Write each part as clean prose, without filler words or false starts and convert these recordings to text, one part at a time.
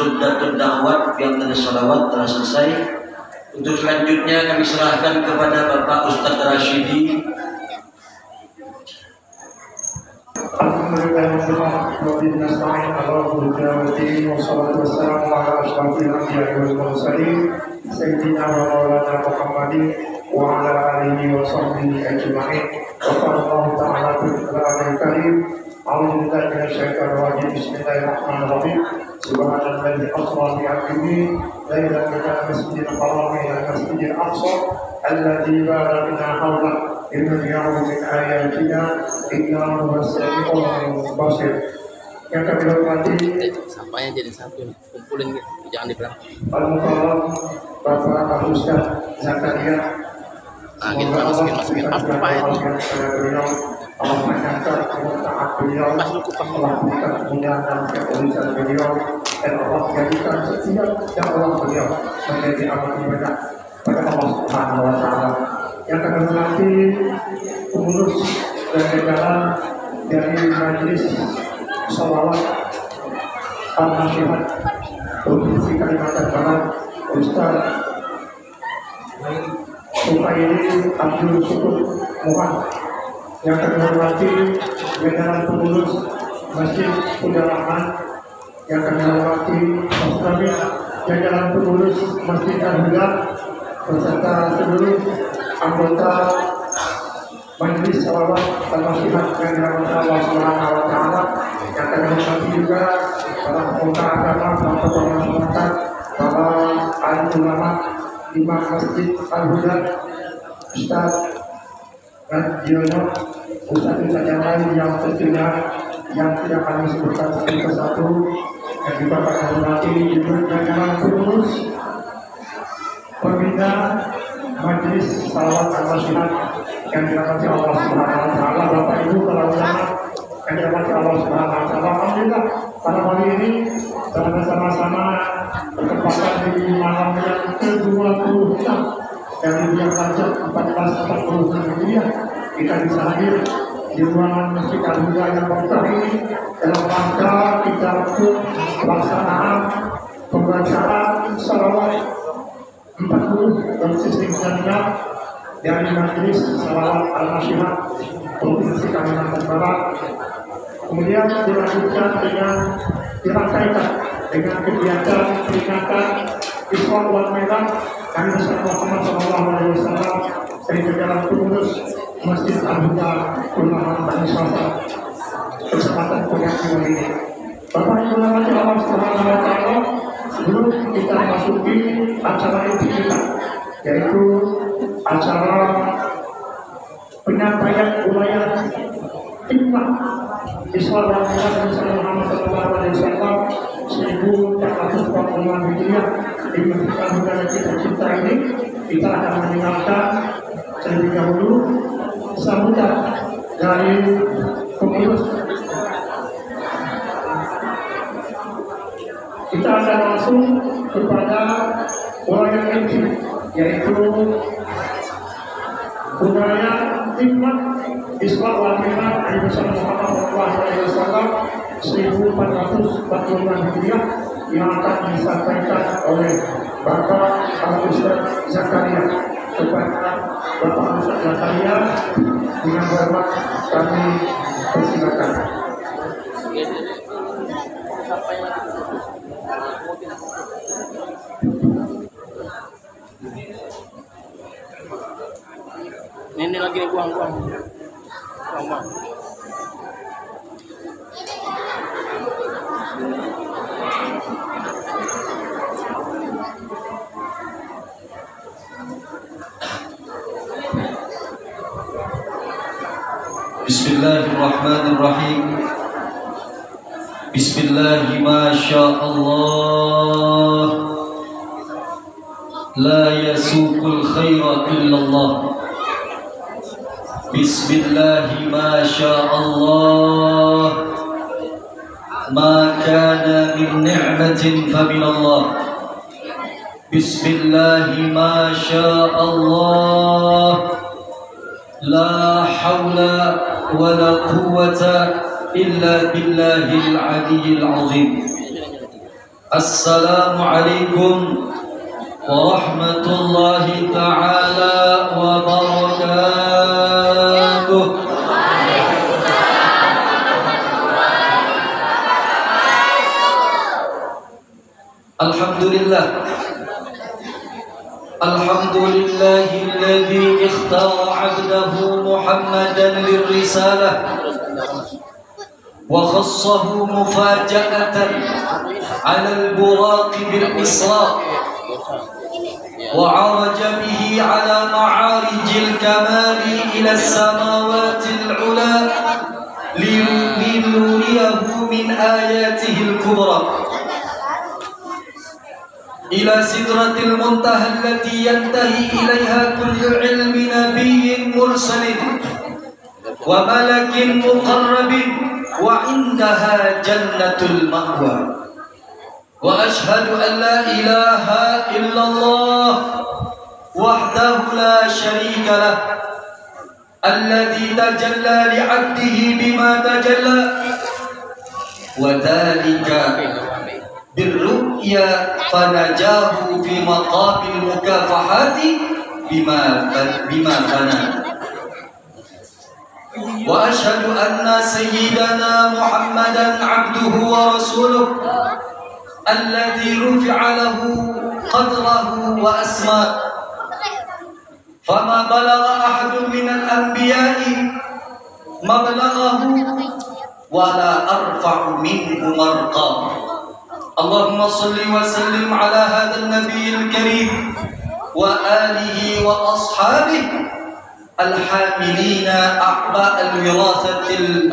sunnatul da'wat yang telah salawat telah selesai. Untuk selanjutnya kami serahkan kepada Bapak Ustadz Rashidi. Bismillahirrahmanirrahim. Subhanalladzi asra bi 'abdihi lailan min al-masjidil haram ila al-masjidil aqsa alladzi barakna hawlahu innahu min ayatina innahu was-sami'ul basir. Yang kami hormati, sampahnya jadi satu nih, kumpulin gitu, jangan diberang. Al-Mukarram Bapak Ustadz Zakaria. Nah, gitu masukin apa ya itu? Allah menyantar taat beliau, Allah berikan kemuliaan dan ketulisan beliau, dan Allah jadikan setiap dakwah beliau menjadi amal ibadah pada Allah Subhanahu wa Ta'ala. Yang kami hormati pengurus dan jajaran dari Majelis Shalawat Al-Nasihat Provinsi Kalimantan Barat, Ustaz Suhaili Abdul Syukur Muhammad. Yang kami hormati jajaran pengurus Masjid Bunda Rahman, yang kami hormati Ustaz jajaran pengurus Masjid Al-Huda beserta seluruh anggota Majelis Shalawat Al-Nasihat yang dirahmati Allah Subhanahu wa Ta'ala. Yang kami hormati juga para pemuka agama, para tokoh masyarakat, para alim ulama, imam Masjid Al-Huda, Ustaz Radiono, Ustaz-Ustaz yang lain yang tentunya yang tidak kami sebutkan satu persatu, yang juga kami hormati juga jajaran pengurus pembina Majelis Shalawat Al-Nasihat yang dirahmati Allah Subhanahu wa Ta'ala, Bapak Ibu para ulama yang dirahmati Allah Subhanahu wa Ta'ala. Alhamdulillah pada hari ini kita bersama-sama berkesempatan di malam yang ke-26 dari bulan Rajab 1440 Hijriah, kita bisa hadir di ruangan Masjid Al-Huda yang berkah ini dalam rangka kita untuk pelaksanaan pembacaan salawat 40 konsisten jamiah dari Majelis Shalawat Al-Nasihat Provinsi Kalimantan Barat. Kemudian dilanjutkan dengan dirangkaikan dengan kegiatan peringatan Isra wal Mi'raj Nabi Muhammad SAW dari jajaran pengurus Masjid Al-Huda Ulama Bani Syafa. Kesempatan kuliah ini, Bapak Ibu Allah Subhanahu wa Ta'ala, sebelum kita masuki acara inti kita, yaitu acara penyampaian uraian hikmah Isra wal Mi'raj Nabi Muhammad SAW 1440 Hijriah di Masjid Al-Huda yang kita cinta ini, kita akan mendengarkan terlebih dahulu sambutan dari pengurus. Kita akan langsung kepada uraian inti, yaitu uraian hikmah Isra wal Mi'raj Nabi Muhammad SAW 1440 Hijriah yang akan disampaikan oleh Bapak Ustaz Zakaria. Kepada Bapak Ustaz Zakaria dengan hormat kami persilakan. Ini lagi nih buang. Bismillahirrahmanirrahim. Bismillahi ma sya Allah, la yasuqul khaira illallah. Bismillahi ma sya Allah, ma kana min ni'matin fa min Allah. Bismillahi ma sya Allah, la hawla wa la quwwata illa billahil aliyyil azim. Assalamualaikum warahmatullahi ta'ala wabarakatuh. Alhamdulillah. Alhamdulillahilladzi ikhtara 'abdahu Muhammadan lirrisalah wa khassahu mufaja'atan 'ala al-buraq bil isra wa 'araja bihi 'ala ma'arijil kamali ila as-samawati al-'ula liyuriyahu min ayatihi al-kubra ila sidratil muntaha allati yantahi ilaiha kullu ilmi nabiyyin mursalin wa malakin muqarrabin wa indaha jannatul ma'wa wa ashhadu an la ilaha illallah wahdahu la syarika lah alladhi tajalla li'abdihi bima tajalla wa dhalika birru'ya fanajahu fi maqabil mukafahati bima kana wa ashhadu anna sayyidana Muhammadan abduhu wa rasuluh alladhi rufi'a lahu qadrahu wa asma fama balagha ahadun minal anbiya'i mablaghahu wa la arfa'u minhu marqa. Allahumma salli wa sallim ala hadzal nabiyil karim wa alihi wa ashabihi al-hamilina a'ba al-wirathatil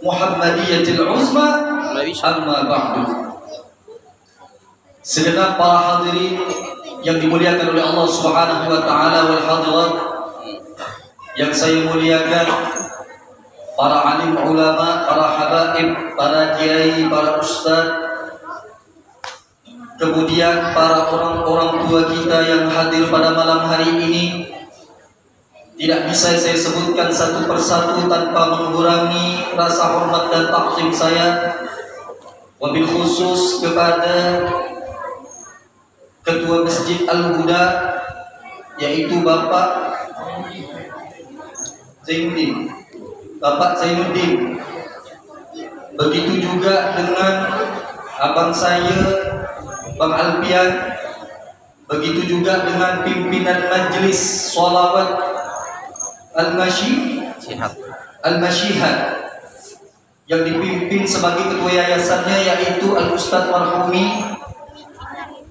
muhammadiyatil uzma amma ba'du. Segenap para hadirin yang dimuliakan oleh Allah Subhanahu wa taala wal hadirat yang saya muliakan, para alim ulama, para habaib, para kiai, para ustaz, kemudian para orang-orang tua kita yang hadir pada malam hari ini. Tidak bisa saya sebutkan satu persatu tanpa mengurangi rasa hormat dan takzim saya, wabil khusus kepada Ketua Masjid Al-Huda, yaitu Bapak Zainuddin. Begitu juga dengan abang saya Bang Alpian, begitu juga dengan pimpinan Majelis Sholawat Al-Masyihad yang dipimpin sebagai ketua yayasannya yaitu Al-Ustadz Marhumi,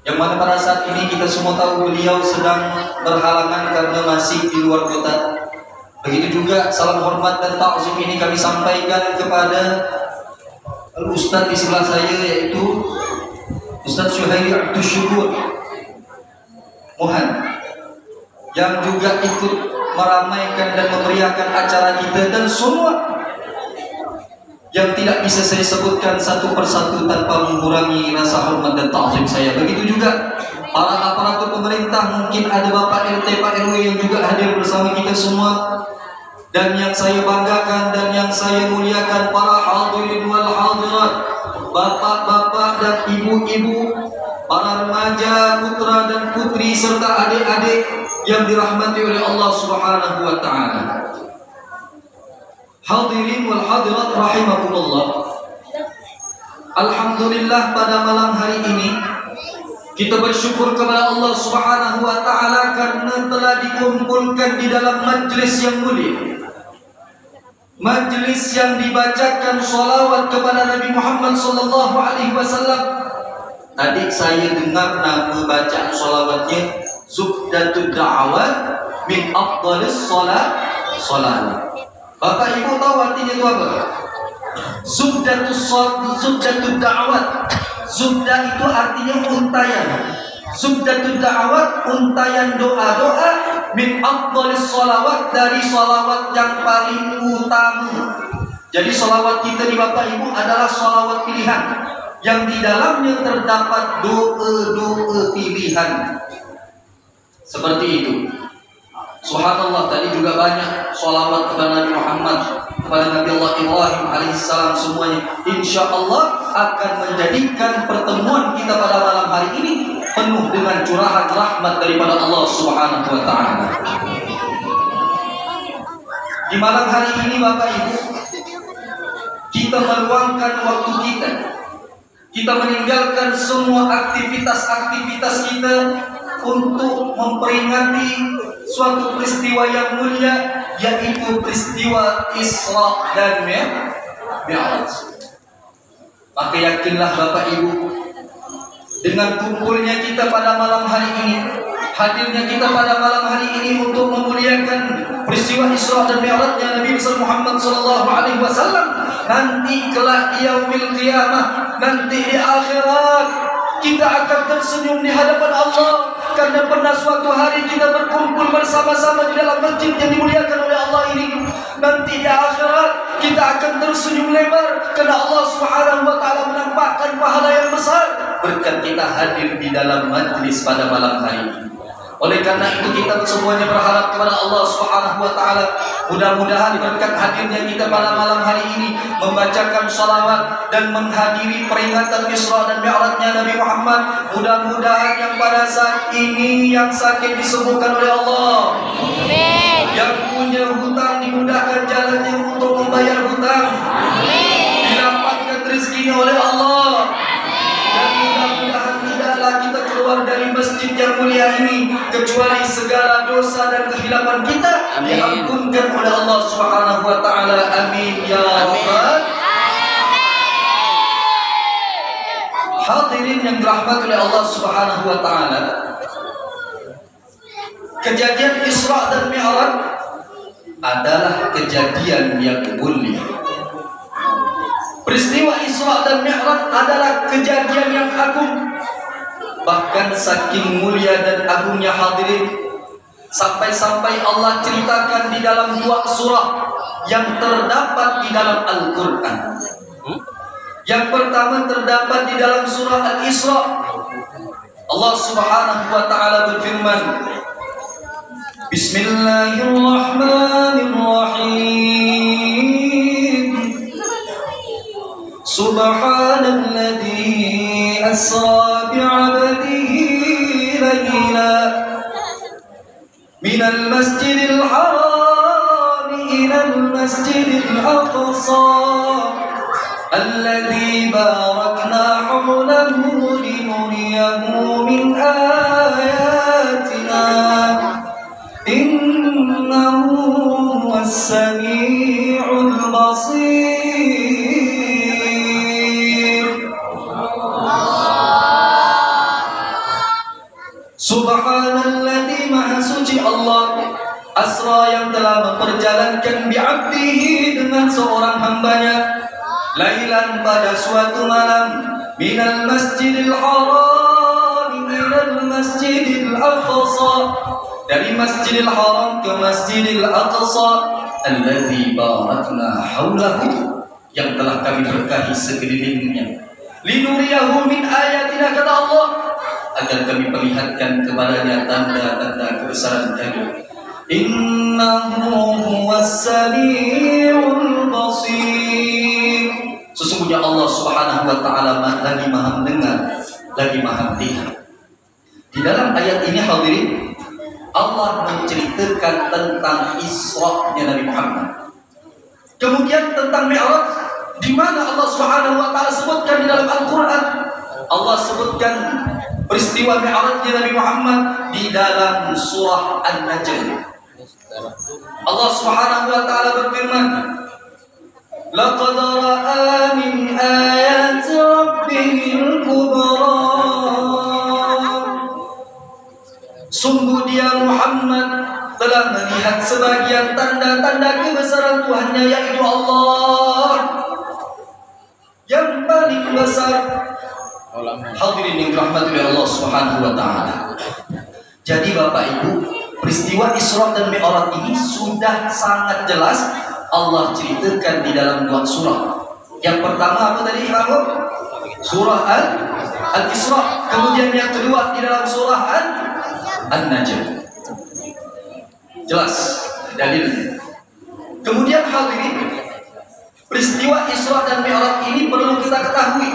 yang mana pada saat ini kita semua tahu beliau sedang berhalangan karena masih di luar kota. Begitu juga salam hormat dan takzim ini kami sampaikan kepada Al-Ustadz di sebelah saya yaitu Ustadz Syuhairi Abdul Syukur Mohan, yang juga ikut meramaikan dan memeriahkan acara kita, dan semua yang tidak bisa saya sebutkan satu persatu tanpa mengurangi rasa hormat dan takzim saya. Begitu juga para aparatur pemerintah, mungkin ada Bapak RT, Pak RW yang juga hadir bersama kita semua, dan yang saya banggakan dan yang saya muliakan para hadirin wal hadirat, bapak-bapak dan ibu-ibu, para remaja, putra dan putri serta adik-adik yang dirahmati oleh Allah Subhanahu wa taala. Hadirin wal hadirat rahimakumullah. Alhamdulillah, pada malam hari ini kita bersyukur kepada Allah Subhanahu wa taala karena telah dikumpulkan di dalam majlis yang mulia. Majlis yang dibacakan sholawat kepada Nabi Muhammad sallallahu alaihi wasallam. Tadi saya dengar nama bacaan sholawatnya Zubdatud Da'awat min afdalis sholat. Bapak Ibu tahu artinya itu apa? Zubdatud Da'awat. Zubda itu artinya untayan. Zubdatud Da'awat, untayan doa-doa, min afdalis sholawat, dari sholawat yang paling utama. Jadi sholawat kita di Bapak Ibu adalah sholawat pilihan, yang di dalamnya terdapat doa-doa pilihan. Seperti itu. Subhanallah, tadi juga banyak sholawat kepada Nabi Muhammad, kepada Nabi Allah Ibrahim alaihissalam, semuanya insya Allah akan menjadikan pertemuan kita pada malam hari ini penuh dengan curahan rahmat daripada Allah Subhanahu wa ta'ala. Di malam hari ini Bapak Ibu, kita meluangkan waktu kita meninggalkan semua aktivitas-aktivitas kita untuk memperingati suatu peristiwa yang mulia, yaitu peristiwa Isra dan Mi'raj. Maka yakinlah Bapak Ibu, dengan kumpulnya kita pada malam hari ini, hadirnya kita pada malam hari ini untuk memuliakan peristiwa Isra dan Mi'rajnya Nabi besar Muhammad sallallahu alaihi wasallam, nanti kelak di yaumil qiyamah, nanti di akhirat, kita akan tersenyum di hadapan Allah karena pernah suatu hari kita berkumpul bersama-sama di dalam masjid yang dimuliakan oleh Allah ini. Nanti di akhirat kita akan tersenyum lebar karena Allah Subhanahu wa taala menampakkan pahala yang besar berkat kita hadir di dalam majlis pada malam hari ini. Oleh karena itu kita semuanya berharap kepada Allah Subhanahu wa taala, mudah-mudahan berkat hadirnya kita pada malam hari ini membacakan shalawat dan menghadiri peringatan Isra dan Mi'rajnya Nabi Muhammad, mudah-mudahan yang pada saat ini yang sakit disembuhkan oleh Allah. Amin. Yang punya hutang dimudahkan jalannya untuk membayar hutang. Amin. Didapatkan rezekinya oleh Allah. Dan mudah-mudahan tidaklah kita keluar dari masjid yang mulia ini kecuali segala dosa dan kehilapan kita diampunkan oleh Allah Subhanahu wa taala. Amin ya rabbal hadirin yang dirahmati oleh Allah Subhanahu wa taala. Kejadian Isra dan Mi'raj adalah kejadian yang mulia. Peristiwa Isra dan Mi'raj adalah kejadian yang agung. Bahkan saking mulia dan agungnya hadirin, sampai-sampai Allah ceritakan di dalam 2 surah yang terdapat di dalam Al-Quran. Yang pertama terdapat di dalam surah Al-Isra. Allah Subhanahu wa ta'ala berfirman, Bismillahirrahmanirrahim. Subhanalladzi asra bi'abdihi laylan minal masjidil haram ilal masjidil aqsa alladzi barakna hawlahu linuriyahu min ayatina innahu huwas sami'ul basir. Subhanalladzi, maha suci Allah, asra yang telah memperjalankan bi'abdihi dengan seorang hambanya, lailan pada suatu malam, minal masjidil haram ilal masjidil aqsa, dari masjidil haram ke masjidil aqsa, alladzi barakna haulahu, yang telah kami berkahi sekelilingnya, linuriyahu min ayatina, kata Allah, agar kami perlihatkan kepadanya tanda-tanda kebesaran kami. Innahu huwas sami'ul basir. Sesungguhnya Allah Subhanahu wa taala lagi maha mendengar, lagi maha melihat. Di dalam ayat ini hadirin, Allah menceritakan tentang Isra-nya Nabi Muhammad. Kemudian tentang Mi'raj, di mana Allah Subhanahu wa taala sebutkan di dalam Al-Qur'an. Allah sebutkan peristiwa Mi'rajnya Nabi Muhammad di dalam surah An-Najm. Allah Subhanahu wa taala berfirman, laqad ra'a min ayati rabbihil kubra. Sungguh dia Muhammad telah melihat sebagian tanda-tanda kebesaran Tuhannya, yaitu Allah yang paling besar. Hadirin yang dirahmati oleh Allah Subhanahu wa taala. Jadi Bapak Ibu, peristiwa Isra dan Mi'raj ini sudah sangat jelas Allah ceritakan di dalam 2 surah. Yang pertama apa tadi Ibu? Surah Al-Isra. Kemudian yang kedua di dalam surah An-Najm. Jelas dalilnya. Kemudian hal ini, peristiwa Isra dan Mi'raj ini perlu kita ketahui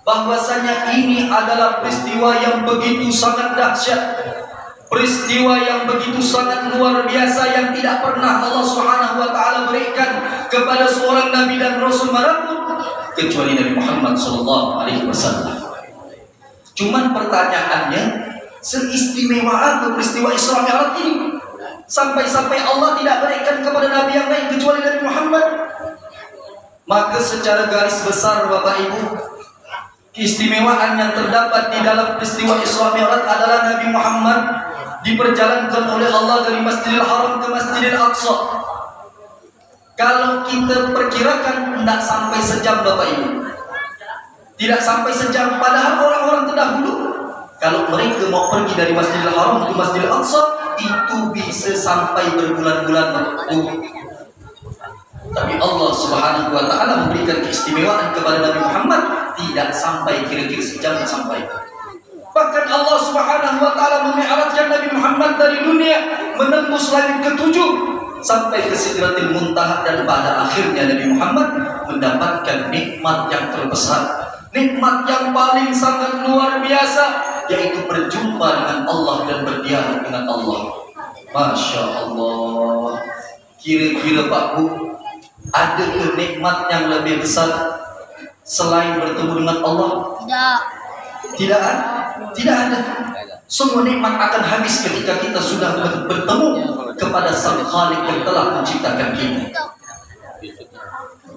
bahwasanya ini adalah peristiwa yang begitu sangat dahsyat, peristiwa yang begitu sangat luar biasa yang tidak pernah Allah Subhanahu wa taala berikan kepada seorang nabi dan rasul manapun kecuali Nabi Muhammad sallallahu alaihi wasallam. Cuman pertanyaannya, seistimewa apa peristiwa Isra Mi'raj ini sampai-sampai Allah tidak berikan kepada nabi yang lain kecuali Nabi Muhammad? Maka secara garis besar Bapak Ibu, keistimewaan yang terdapat di dalam peristiwa Isra Mi'raj adalah Nabi Muhammad diperjalankan oleh Allah dari Masjidil Haram ke Masjidil Aqsa. Kalau kita perkirakan tidak sampai sejam Bapak Ibu, tidak sampai sejam. Padahal orang-orang terdahulu kalau mereka mau pergi dari Masjidil Haram ke Masjidil Aqsa itu bisa sampai berbulan-bulan. Tapi Allah Subhanahu wa taala memberikan keistimewaan kepada Nabi Muhammad tidak sampai kira-kira sejam sampai. Bahkan Allah Subhanahu wa taala memi'rajkan Nabi Muhammad dari dunia menembus langit ketujuh sampai ke Sidratil Muntaha, dan pada akhirnya Nabi Muhammad mendapatkan nikmat yang terbesar, nikmat yang paling sangat luar biasa, yaitu berjumpa dengan Allah dan berdialog dengan Allah. Masya Allah. Kira-kira Pak Bu, ada nikmat yang lebih besar selain bertemu dengan Allah? Tidak ada. Tidak ada. Semua nikmat akan habis ketika kita sudah bertemu kepada Sang Khalik yang telah menciptakan kita.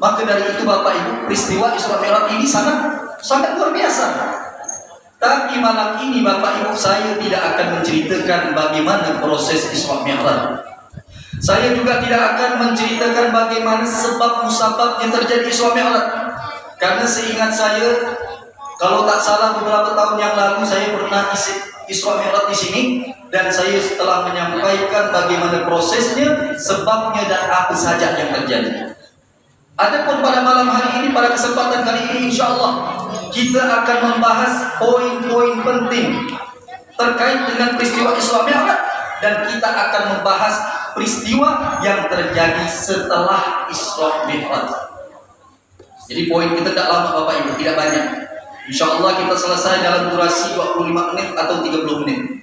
Maka dari itu Bapak Ibu, peristiwa Isra Mi'raj ini sangat luar biasa. Tapi malam ini Bapak Ibu, saya tidak akan menceritakan bagaimana proses Isra Mi'raj. Saya juga tidak akan menceritakan bagaimana sebab musabab yang terjadi Isra Mi'raj. Karena seingat saya, kalau tak salah beberapa tahun yang lalu saya pernah Isra Mi'raj di sini, dan saya telah menyampaikan bagaimana prosesnya, sebabnya dan apa saja yang terjadi. Adapun pada malam hari ini, pada kesempatan kali ini, insya Allah kita akan membahas poin-poin penting terkait dengan peristiwa Isra Mi'raj, dan kita akan membahas peristiwa yang terjadi setelah Isra Mi'raj. Jadi poin kita tidak lama Bapak Ibu, tidak banyak. Insya Allah kita selesai dalam durasi 25 menit atau 30 menit.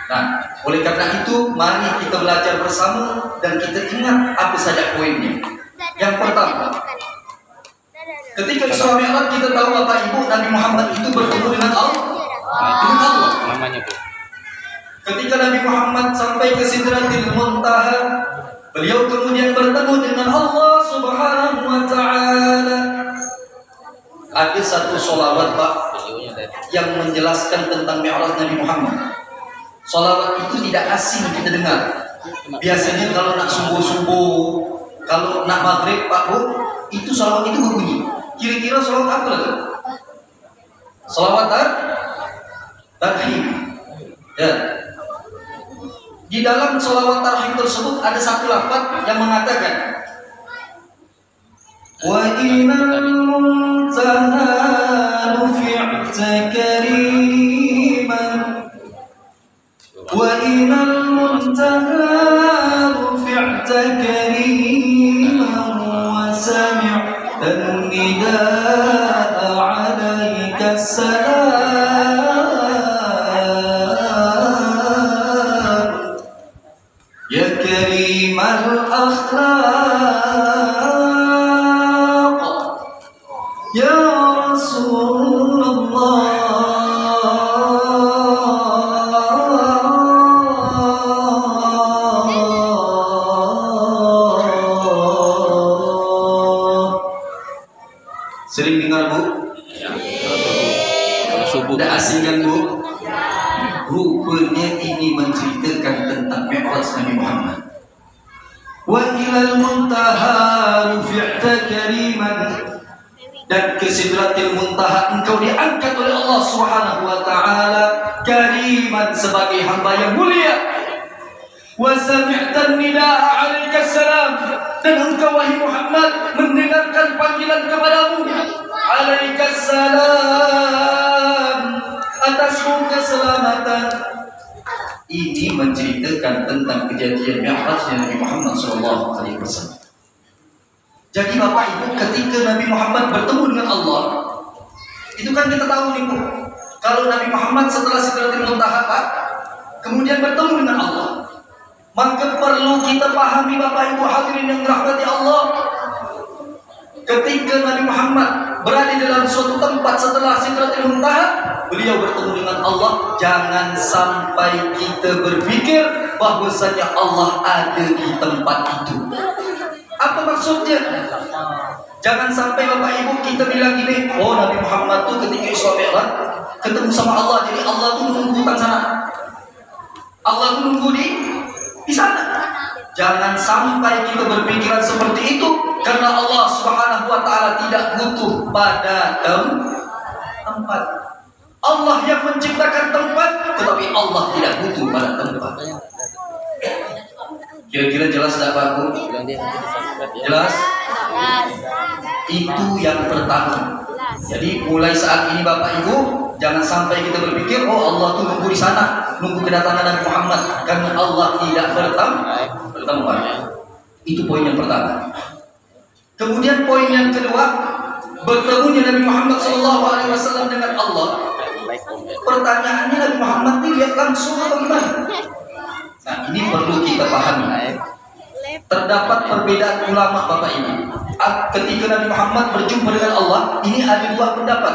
Nah, oleh karena itu mari kita belajar bersama dan kita ingat apa saja poinnya. Yang pertama, ketika Isra Mi'raj kita tahu Bapak Ibu, Nabi Muhammad itu bertemu dengan Allah. Namanya Bu. Ketika Nabi Muhammad sampai ke Sidratil Muntaha, beliau kemudian bertemu dengan Allah Subhanahu wa taala. Ada satu sholawat Pak yang menjelaskan tentang Mi'raj Nabi Muhammad. Sholawat itu tidak asing kita dengar. Biasanya kalau nak subuh-subuh, kalau nak maghrib Pak Bu, itu sholawat itu berbunyi. Kira-kira sholawat apa lagi? Sholawat tarhim. Ya. Di dalam sholawat tarhim tersebut ada satu lafaz yang mengatakan, wa inal muntaha rufi'ta kariman, wa inal muntaha rufi'ta kariman, wa sami'ta nida'a 'alaika salam ya karimal akhlaq ya Rasulullah. Sering dengar Bu? Subuh. Tidak asing kan Bu? Rupanya ini menceritakan tentang Mi'raj Nabi Muhammad. Wa ilal muntaha rufi'ta kariman, dan ke Sidratil Muntaha engkau diangkat oleh Allah Subhanahu wa taala kariman, sebagai hamba yang mulia. Wa sami'ta nida'a 'alaika salam, dan engkau wahai Muhammad mendengarkan panggilan kepadamu, 'alaika salam, atasmu keselamatan. Ini menceritakan tentang kejadian kejadian Mi'rajnya Nabi Muhammad SAW. Jadi Bapak Ibu, ketika Nabi Muhammad bertemu dengan Allah, itu kan kita tahu nih Bu, kalau Nabi Muhammad setelah Sidratul Muntaha Pak, kemudian bertemu dengan Allah, maka perlu kita pahami Bapak Ibu hadirin yang dirahmati Allah, ketika Nabi Muhammad berada dalam suatu tempat setelah Sidratul Muntaha, beliau bertemu dengan Allah. Jangan sampai kita berpikir bahwasanya Allah ada di tempat itu. Apa maksudnya? Jangan sampai Bapak Ibu kita bilang gini, oh Nabi Muhammad tuh ketika Isra Mi'raj ketemu sama Allah, jadi Allah tuh menunggu di sana. Allah tuh nunggu di sana. Jangan sampai kita berpikiran seperti itu, karena Allah Subhanahu wa taala tidak butuh pada tempat. Allah yang menciptakan tempat, tetapi Allah tidak butuh pada tempat. Kira-kira jelas tak Pak Bu? Jelas? Itu yang pertama. Jadi mulai saat ini Bapak Ibu, jangan sampai kita berpikir, oh Allah tuh nunggu di sana, nunggu kedatangan Nabi Muhammad, karena Allah tidak bertempat. Itu poin yang pertama. Kemudian poin yang kedua, bertemunya Nabi Muhammad SAW dengan Allah. Pertanyaannya, Nabi Muhammad dilihat langsung atau gimana? Nah, ini perlu kita pahami. Terdapat perbedaan ulama Bapak Ibu. Ketika Nabi Muhammad berjumpa dengan Allah, ini ada dua pendapat.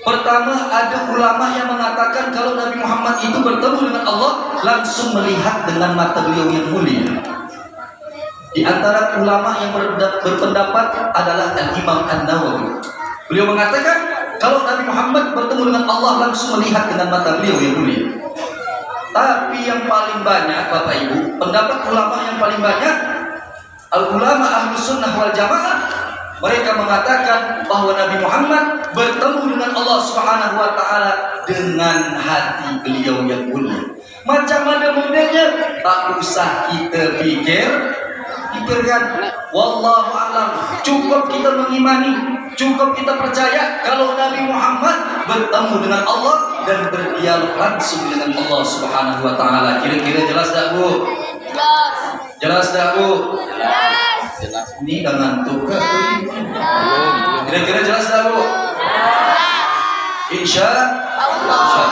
Pertama, ada ulama yang mengatakan kalau Nabi Muhammad itu bertemu dengan Allah, langsung melihat dengan mata beliau yang mulia. Di antara ulama yang berpendapat adalah Al-Imam An-Nawawi. Beliau mengatakan kalau Nabi Muhammad bertemu dengan Allah, langsung melihat dengan mata beliau yang mulia. Tapi yang paling banyak Bapak Ibu, pendapat ulama yang paling banyak, al-ulama Ahlus Sunnah wal Jamaah, mereka mengatakan bahwa Nabi Muhammad bertemu dengan Allah Subhanahu wa taala dengan hati beliau yang mulia. Macam mana modelnya? Tak usah kita pikirkan. Wallahu a'lam. Cukup kita mengimani, cukup kita percaya kalau Nabi Muhammad bertemu dengan Allah dan berdialog langsung dengan Allah Subhanahu wa taala. Kira-kira jelas tak Bu? Jelas. Jelas tak Bu? Jelas. Ini dah ngantuk ke? Kira-kira jelas tak Bu? Insya Allah.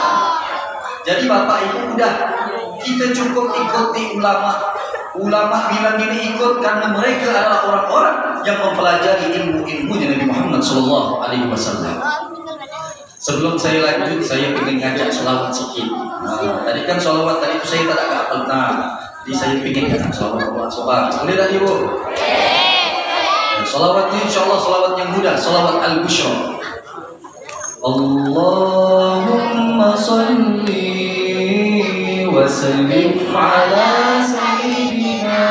Jadi Bapak Ibu udah, kita cukup ikuti ulama. Ulama bilang gini, ikut karena mereka adalah orang-orang yang mempelajari ilmu-ilmunya Nabi Muhammad SAW. Sebelum saya lanjut, saya ingin ngajak sholawat sedikit. Nah, tadi kan sholawat tadi itu saya tak hafal. Nah, jadi saya ingin ngajak sholawat. Boleh tak Ibu? Sholawat ini insya Allah sholawat yang mudah, sholawat al-bushra. Allahumma salli wa sallim ala sayyidina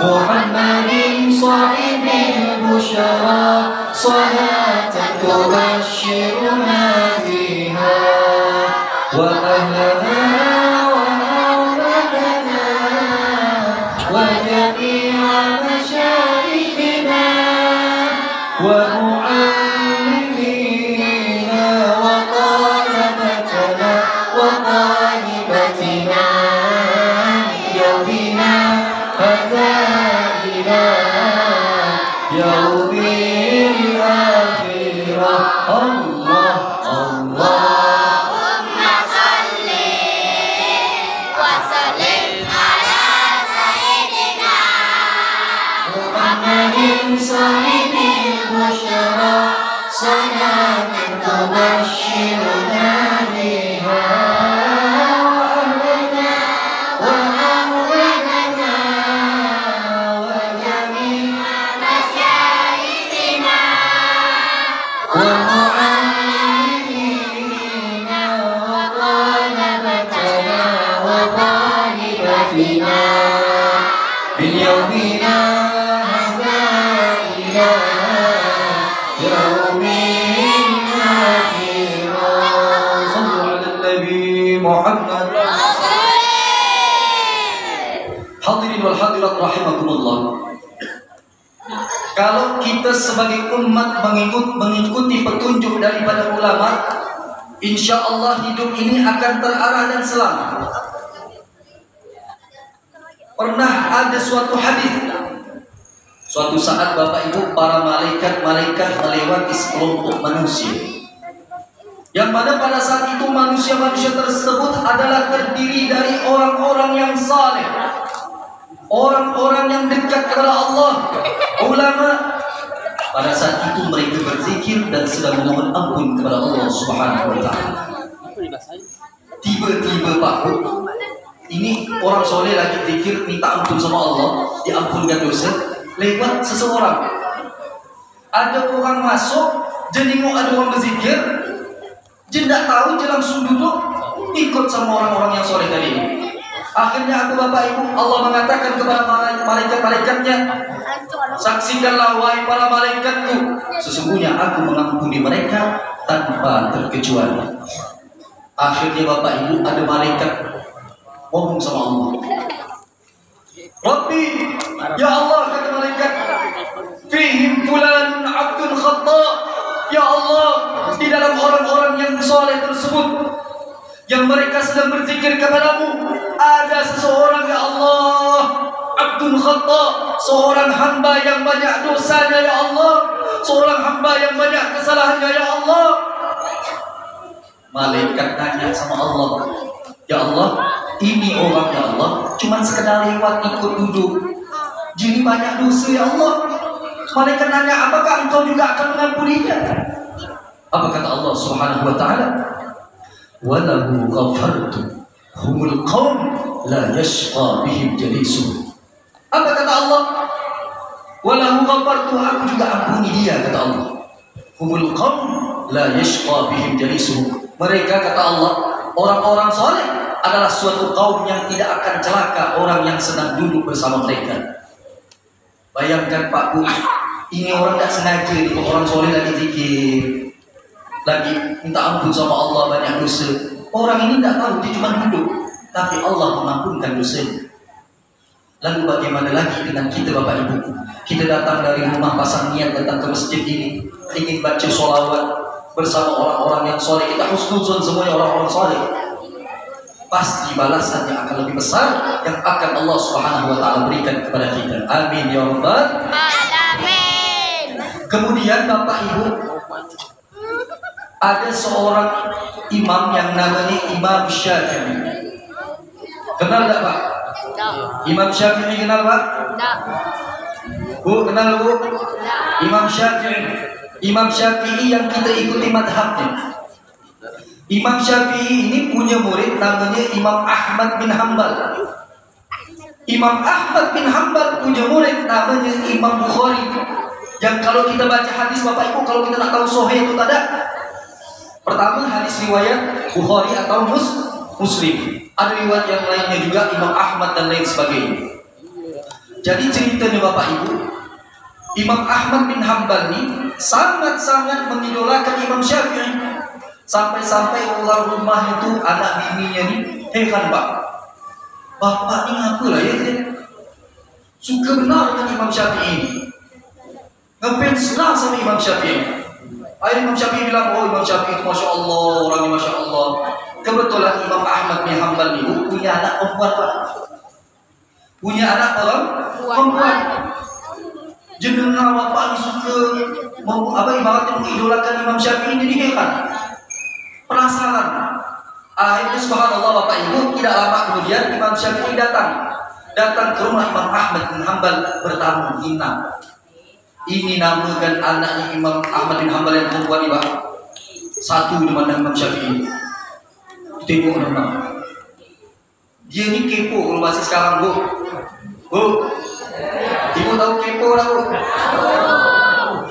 Muhammadin sahibil bushra, salatan tubashshiruna biha wa ahlana wa awladana wa jami'a masyayikhina wa kalau kita sebagai umat mengikuti petunjuk daripada ulama, insya Allah hidup ini akan terarah dan selamat. Pernah ada suatu hadis, suatu saat Bapak Ibu, para malaikat melewati sekelompok manusia, yang mana pada saat itu manusia-manusia tersebut adalah terdiri dari orang-orang yang saleh, orang-orang yang dekat kepada Allah, ulama. Pada saat itu mereka berzikir dan sedang memohon ampun kepada Allah Subhanahu wa taala. Tiba-tiba Pak, ini orang soleh lagi zikir minta ampun sama Allah, diampunkan dosa, lewat seseorang. Ada orang masuk, jadi mau ada orang berzikir, dia tidak tahu, dia langsung duduk ikut sama orang-orang yang soleh tadi. Akhirnya aku Bapak Ibu, Allah mengatakan kepada malaikat-malaikatnya, saksikanlah wahai para malaikatku, sesungguhnya aku mengampuni mereka tanpa terkecuali. Akhirnya Bapak Ibu, ada malaikat ngomong sama Allah, Rabbi, ya Allah, kata malaikat, fihim fulan abdun khata. Ya Allah, di dalam orang-orang yang soleh tersebut, yang mereka sedang berzikir kepadamu, ada seseorang ya Allah, abdun khata, seorang hamba yang banyak dosanya ya Allah, seorang hamba yang banyak kesalahannya ya Allah. Malaikat tanya sama Allah, ya Allah, ini orang ya Allah cuma sekedar lewat ikut duduk, jadi banyak dosa ya Allah. Malaikat nanya, apakah engkau juga akan mengampuninya? Apa kata Allah Subhanahu wa taala? Walahu ghafartu humul qaum la yashqa bihim jalisuhum. Apa kata Allah? Walahu ghafartu, aku juga ampuni dia, kata Allah. Humul qaum la yashqa bihim jalisuhum. Mereka, kata Allah, orang-orang soleh adalah suatu kaum yang tidak akan celaka orang yang sedang duduk bersama mereka. Bayangkan Pak Bu, ini orang tidak sengaja, orang soleh lagi zikir, lagi minta ampun sama Allah, banyak dosa. Orang ini tidak tahu, dia cuma duduk, tapi Allah mengampunkan dosanya. Lalu bagaimana lagi dengan kita Bapak Ibu? Kita datang dari rumah pasang niat datang ke masjid ini, ingin baca sholawat bersama orang-orang yang soleh. Kita husnuzon semuanya orang-orang soleh. Pasti balasan yang akan lebih besar yang akan Allah Subhanahu wa taala berikan kepada kita. Amin ya rabbal alamin. Kemudian Bapak Ibu, ada seorang imam yang namanya Imam Syafi'i. Kenal tak Pak? Imam Syafi'i kenal Pak? Bu, kenal Bu? Imam Syafi'i. Imam Syafi'i yang kita ikuti madhabnya. Imam Syafi'i ini punya murid namanya Imam Ahmad bin Hanbal. Imam Ahmad bin Hanbal punya murid namanya Imam Bukhari. Yang kalau kita baca hadis Bapak Ibu, kalau kita tak tahu sahih itu tak ada. Pertama hadis riwayat Bukhari atau Muslim. Ada riwayat yang lainnya juga Imam Ahmad dan lain sebagainya. Jadi ceritanya Bapak Ibu, Imam Ahmad bin Hanbal ini sangat-sangat mengidolakan Imam Syafi'i. Sampai-sampai orang rumah itu, anak bininya nih, heran Pak, Bapak ini apalah ya, suka benar dengan Imam Syafi'i ini, ngefans senang sama Imam Syafi'i. Akhirnya Imam Syafi'i bilang, oh Imam Syafi'i itu Masya Allah, orangnya Masya Allah. Kebetulan Imam Ahmad bin Hanbal itu punya anak perempuan Pak, punya anak perempuan. Jenengan Bapak ini suka ibaratnya mengidolakan Imam Syafi'i, jadi heran, penasaran. Akhirnya subhanallah Bapak Ibu, tidak lama kemudian Imam Syafi'i datang ke rumah Imam Ahmad bin Hanbal bertamu nginap. Ini namakan anaknya Imam Ahmad bin Hanbal yang perempuan ini Pak. Satu di mana Imam Syafi'i. Tengok nama. Dia ini kepo kalau masih sekarang Bu. Bu, Ibu tahu kepo lah Bu?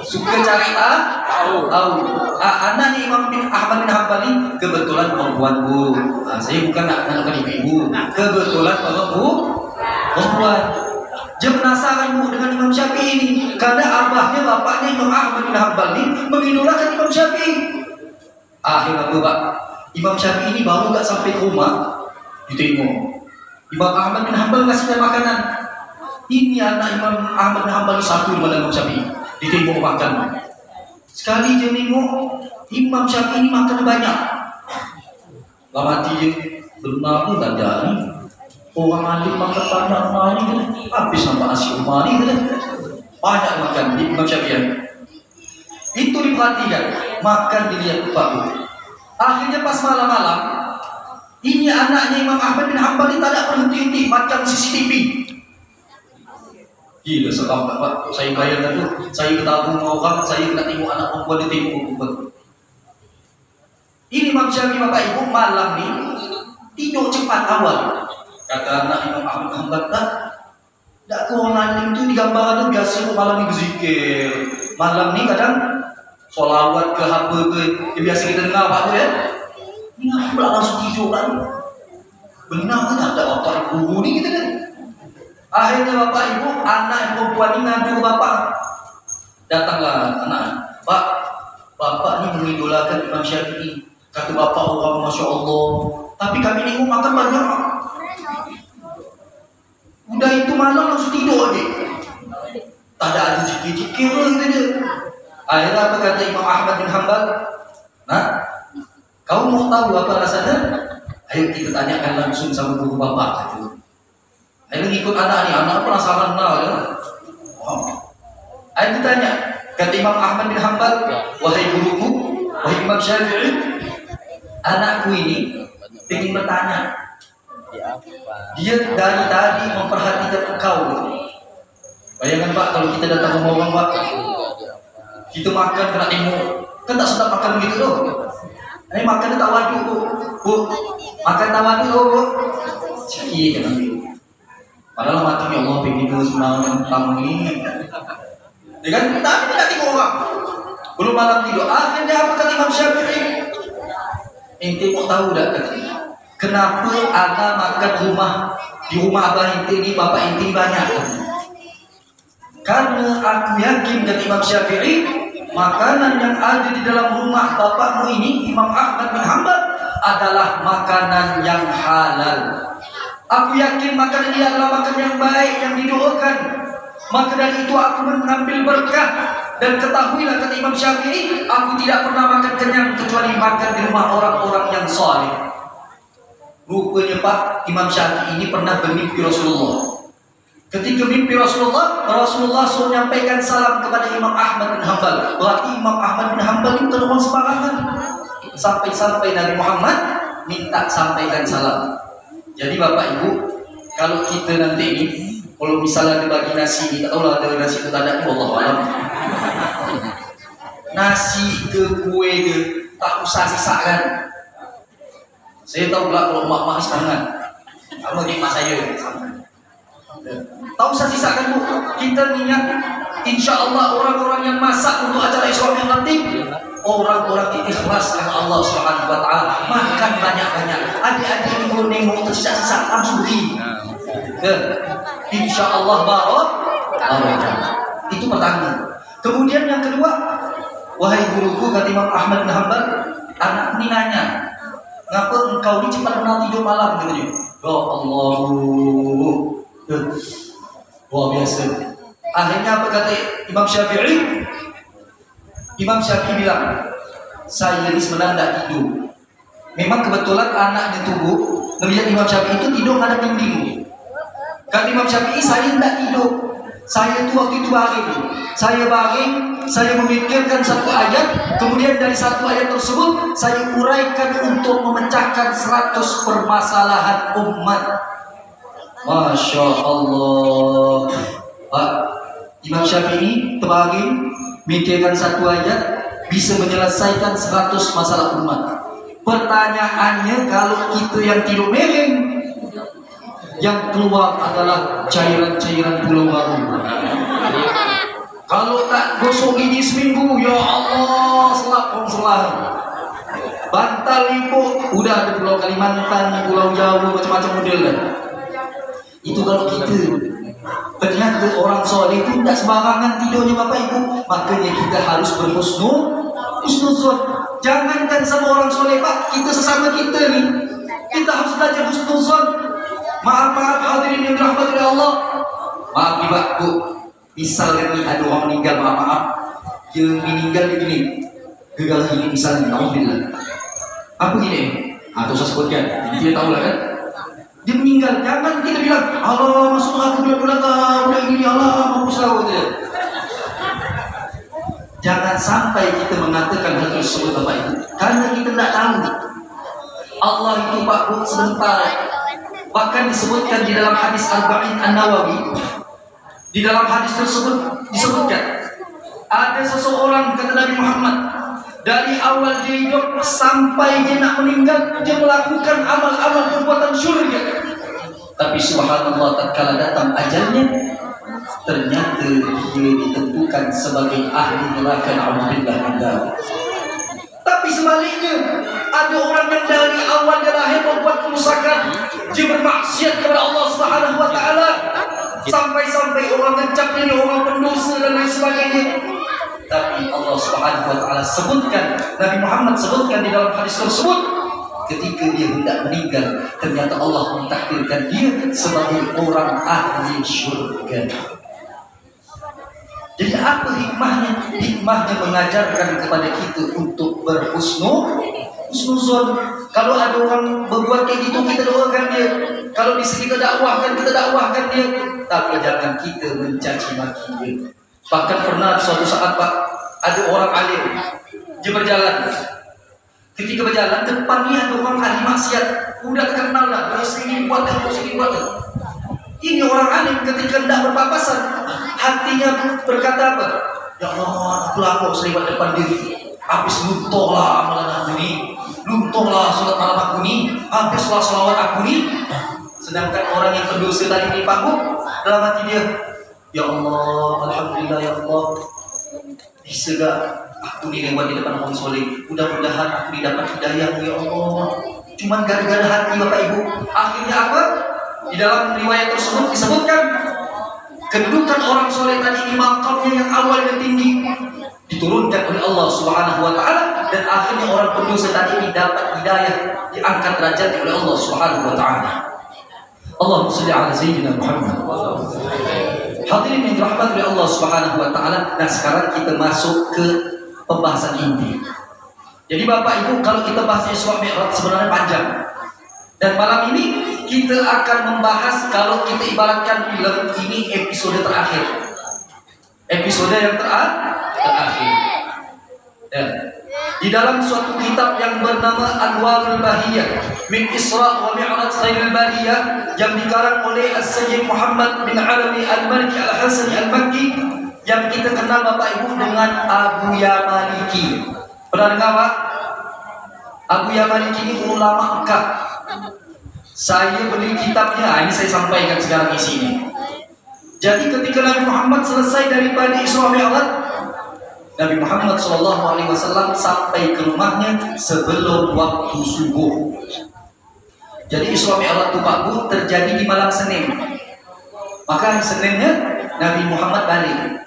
Suka cari tahu. Anaknya Imam bin Ahmad bin Hanbal ini kebetulan perempuan Bu. Saya bukan nak ibu. Kebetulan perempuan. Dia penasaran Bu dengan Imam Syafi'i ini, karena abahnya bapaknya Imam Ahmad bin Hanbal ini mengidolakan Imam Syafi'i. Akhirnya Bu Pak, Imam Syafi'i ini baru gak sampai ke rumah, ditengok Imam Ahmad bin Hanbal ngasih dia makanan. Ini anak Imam Ahmad bin Hanbal satu dengan Imam Syafi'i, ditengok makan. Sekali dia nengok Imam Syafi'i ini makan banyak, gak mati dia, benar pun tak jadi. Orang alim makan banyak mani tu, habis sampai nasi mani tu, banyak makan di Imam Syafi'i. Itu diperhatikan, makan dilihat bagus. Akhirnya pas malam-malam, ini anaknya Imam Ahmad bin Hanbal ini tak ada berhenti-henti macam CCTV. Gila seram Pak, saya bayangkan tu, saya bertabung orang, saya nak tengok anak perempuan dia tengok perempuan. Ini Imam Syafi'i Bapak Ibu malam ni tidur cepat awal. Kata anak Imam Ahmad bin Hanbal, tak ke orang alim tu digambarkan tu biasa malam ni berzikir. Malam ni kadang solawat ke apa ke yang biasa kita dengar apa tu ya. Ini apa pula langsung tidur kan? Benar ke tak ada otak guru ni kita kan? Akhirnya Bapak Ibu, anak perempuan ni ngadu ke bapak. Datanglah anak, Pak, bapak ni mengidolakan Imam Syafi'i. Kata bapak orang Masya Allah. Tapi kami ni makan banyak. Udah itu malam langsung tidur aja. Tak ada zikir-zikir gitu je. Akhirnya apa kata Imam Ahmad bin Hanbal? Nah, kau mau tahu apa rasanya? Ayo kita tanyakan langsung sama guru bapak. Gitu. Akhirnya ngikut anak ni, anak penasaran lah. Ya. Wow. Akhirnya ditanya, kata Imam Ahmad bin Hanbal, wahai guruku, wahai Imam Syafi'i, anakku ini ingin bertanya. Dia dari tadi memperhatikan engkau. Bayangkan Pak, kalau kita datang ke orang Pak, kita makan kena tengok, kan tak sedap makan begitu loh. Ini makan tak waduk bu, makan tak waduk bu, sikit kan ambil. Padahal mati ya Allah pengen itu sebenarnya tamu ini. Ya kan, tapi tidak tengok orang. Belum malam tidur. Akhirnya apa kata Imam Syafi'i? Ente mau tahu tak katanya? Kenapa anak makan di rumah abah ente ni, bapak ente banyak? Karena aku yakin kata Imam Syafi'i, makanan yang ada di dalam rumah bapakmu ini, Imam Ahmad bin Hanbal, adalah makanan yang halal. Aku yakin makanan ini adalah makanan yang baik, yang didoakan. Maka dari itu aku mengambil berkah. Dan ketahuilah kata Imam Syafi'i, aku tidak pernah makan kenyang kecuali makan di rumah orang-orang yang saleh. Rupanya Pak, Imam Syafi'i ini pernah bermimpi Rasulullah. Ketika mimpi Rasulullah suruh menyampaikan salam kepada Imam Ahmad bin Hanbal. Berarti Imam Ahmad bin Hanbal itu orang sembarangan. Sampai-sampai Nabi Muhammad minta sampaikan salam. Jadi Bapak Ibu, kalau kita nanti ini, kalau misalnya dibagi nasi, tak tahulah ada nasi itu tak ada, wallahualam. Nasi ke kue ke, tak usah sisakan. Saya tahu pula kalau mak-mak semangat. Kamu ni mak saya. Tak usah sisakan bu. Kita niat, insya Allah orang-orang yang masak untuk acara Isra Mi'raj nanti, orang-orang yang ikhlas dengan Allah Subhanahu Wa Taala, makan banyak-banyak. Adik-adik ini kalau nengok tersisa-sisa langsung beri. Insya Allah barakah. Itu pertama. Kemudian yang kedua, wahai guruku kata Imam Ahmad bin Hanbal, anak ini nanya, ngapa engkau ini cepat kenal tidur malam katanya? Ya Allah, luar biasa. Akhirnya apa kata Imam Syafi'i? Imam Syafi'i bilang, saya ini sebenarnya tidak tidur. Memang kebetulan anaknya tubuh melihat Imam Syafi'i itu tidur nggak ada dinding. Kata Imam Syafi'i, saya tidak tidur. Saya itu waktu itu baring. Saya memikirkan satu ayat, kemudian dari satu ayat tersebut saya uraikan untuk memecahkan 100 permasalahan umat. Masya Allah. Pak, Imam Syafi'i terbaring, mikirkan satu ayat, bisa menyelesaikan 100 masalah umat. Pertanyaannya, kalau kita yang tidur miring, yang keluar adalah cairan-cairan pulau baru. Kalau tak gosok gigi seminggu, ya Allah, selah. Bantal Lipo, udah ada pulau Kalimantan, pulau Jawa, macam-macam model kan. Itu kalau kita. Ternyata orang soleh itu tidak sembarangan tidurnya Bapak Ibu. Makanya kita harus berhusnuzon. Jangankan sama orang soleh Pak, kita sesama kita nih, kita harus belajar husnuzon. Maaf hadirin yang dirahmati Allah. Maaf nih Pak, Bu. Misalnya nih ada orang meninggal, maaf. Dia meninggal begini. Gagal ini misalnya, alhamdulillah. Apa gini? Atau saya sebutkan, dia tahu lah kan. dia meninggal. Jangan kita bilang, Allah masuk neraka budak-budak, budak ini Allah mampus lah gitu. Jangan sampai kita mengatakan hal tersebut Bapak Ibu, karena kita tidak tahu Allah itu Pak Bu sebentar. Bahkan disebutkan di dalam hadis Arba'in An-Nawawi, di dalam hadis tersebut disebutkan ada seseorang, kata Nabi Muhammad, dari awal dia hidup sampai dia nak meninggal, dia melakukan amal-amal perbuatan syurga. Tapi subhanallah, tatkala datang ajalnya, ternyata dia ditentukan sebagai ahli neraka. Na'udzubillah min dzalik. Tapi sebaliknya, ada orang yang dari awal dia lahir membuat kerusakan, dia bermaksiat kepada Allah Subhanahu wa taala, sampai-sampai orang mencap dia orang pendosa dan lain sebagainya. Tapi Allah Subhanahu wa taala sebutkan, Nabi Muhammad sebutkan di dalam hadis tersebut, ketika dia hendak meninggal, ternyata Allah mentakdirkan dia sebagai orang ahli syurga. Jadi apa hikmahnya? Hikmahnya mengajarkan kepada kita untuk berhusnuzon. Kalau ada orang berbuat kayak gitu, kita doakan dia. Kalau bisa kita dakwahkan, kita dakwahkan dia. Tapi jangan kita mencaci maki dia. Bahkan pernah suatu saat Pak, ada orang alim, dia berjalan. Ketika berjalan, depannya ada orang ahli maksiat. Udah terkenal lah, sini buat, sini buat. Ini orang alim ketika hendak berpapasan, hatinya berkata apa? Ya Allah, aku lapor selewat depan diri. Habis lunturlah amalan aku ni, lunturlah solat malam aku ni, habislah salawat aku ni. Sedangkan orang yang berdosa tadi di panggung, dalam hati dia, ya Allah, alhamdulillah ya Allah, bisa gak aku ni lewat di depan orang soleh, mudah-mudahan aku dapat hidayah ya Allah. Cuman gara-gara hati Bapak Ibu, akhirnya apa? Di dalam riwayat tersebut disebutkan kedudukan orang soleh tadi ini, makamnya yang awalnya tinggi diturunkan oleh Allah Subhanahu wa taala, dan akhirnya orang pendosa tadi ini dapat hidayah, diangkat derajatnya oleh Allah Subhanahu wa taala. Allahumma shalli ala sayyidina Muhammad. Hadirin yang dirahmati oleh Allah Subhanahu wa taala. Nah, sekarang kita masuk ke pembahasan inti. Jadi Bapak Ibu, kalau kita bahas Isra Mi'raj sebenarnya panjang. Dan malam ini kita akan membahas, kalau kita ibaratkan film ini episode terakhir. Episode yang terakhir. Ya. Di dalam suatu kitab yang bernama Anwarul Bahiyah min Isra wa Mi'raj Khairul Bariyah, yang dikarang oleh As-Sayyid Muhammad bin Alawi Al-Maliki Al-Hasani Al-Makki, yang kita kenal Bapak Ibu dengan Abu Yamaliki. Pernah dengar Pak? Abu Yamaliki ini ulama Mekah. Saya beli kitabnya, ini saya sampaikan sekarang di sini. Jadi ketika Nabi Muhammad selesai daripada Isra Mi'raj, Nabi Muhammad SAW sampai ke rumahnya sebelum waktu subuh. Jadi Isra Mi'raj itu Pak Bu terjadi di malam Senin. Maka hari Seninnya Nabi Muhammad balik.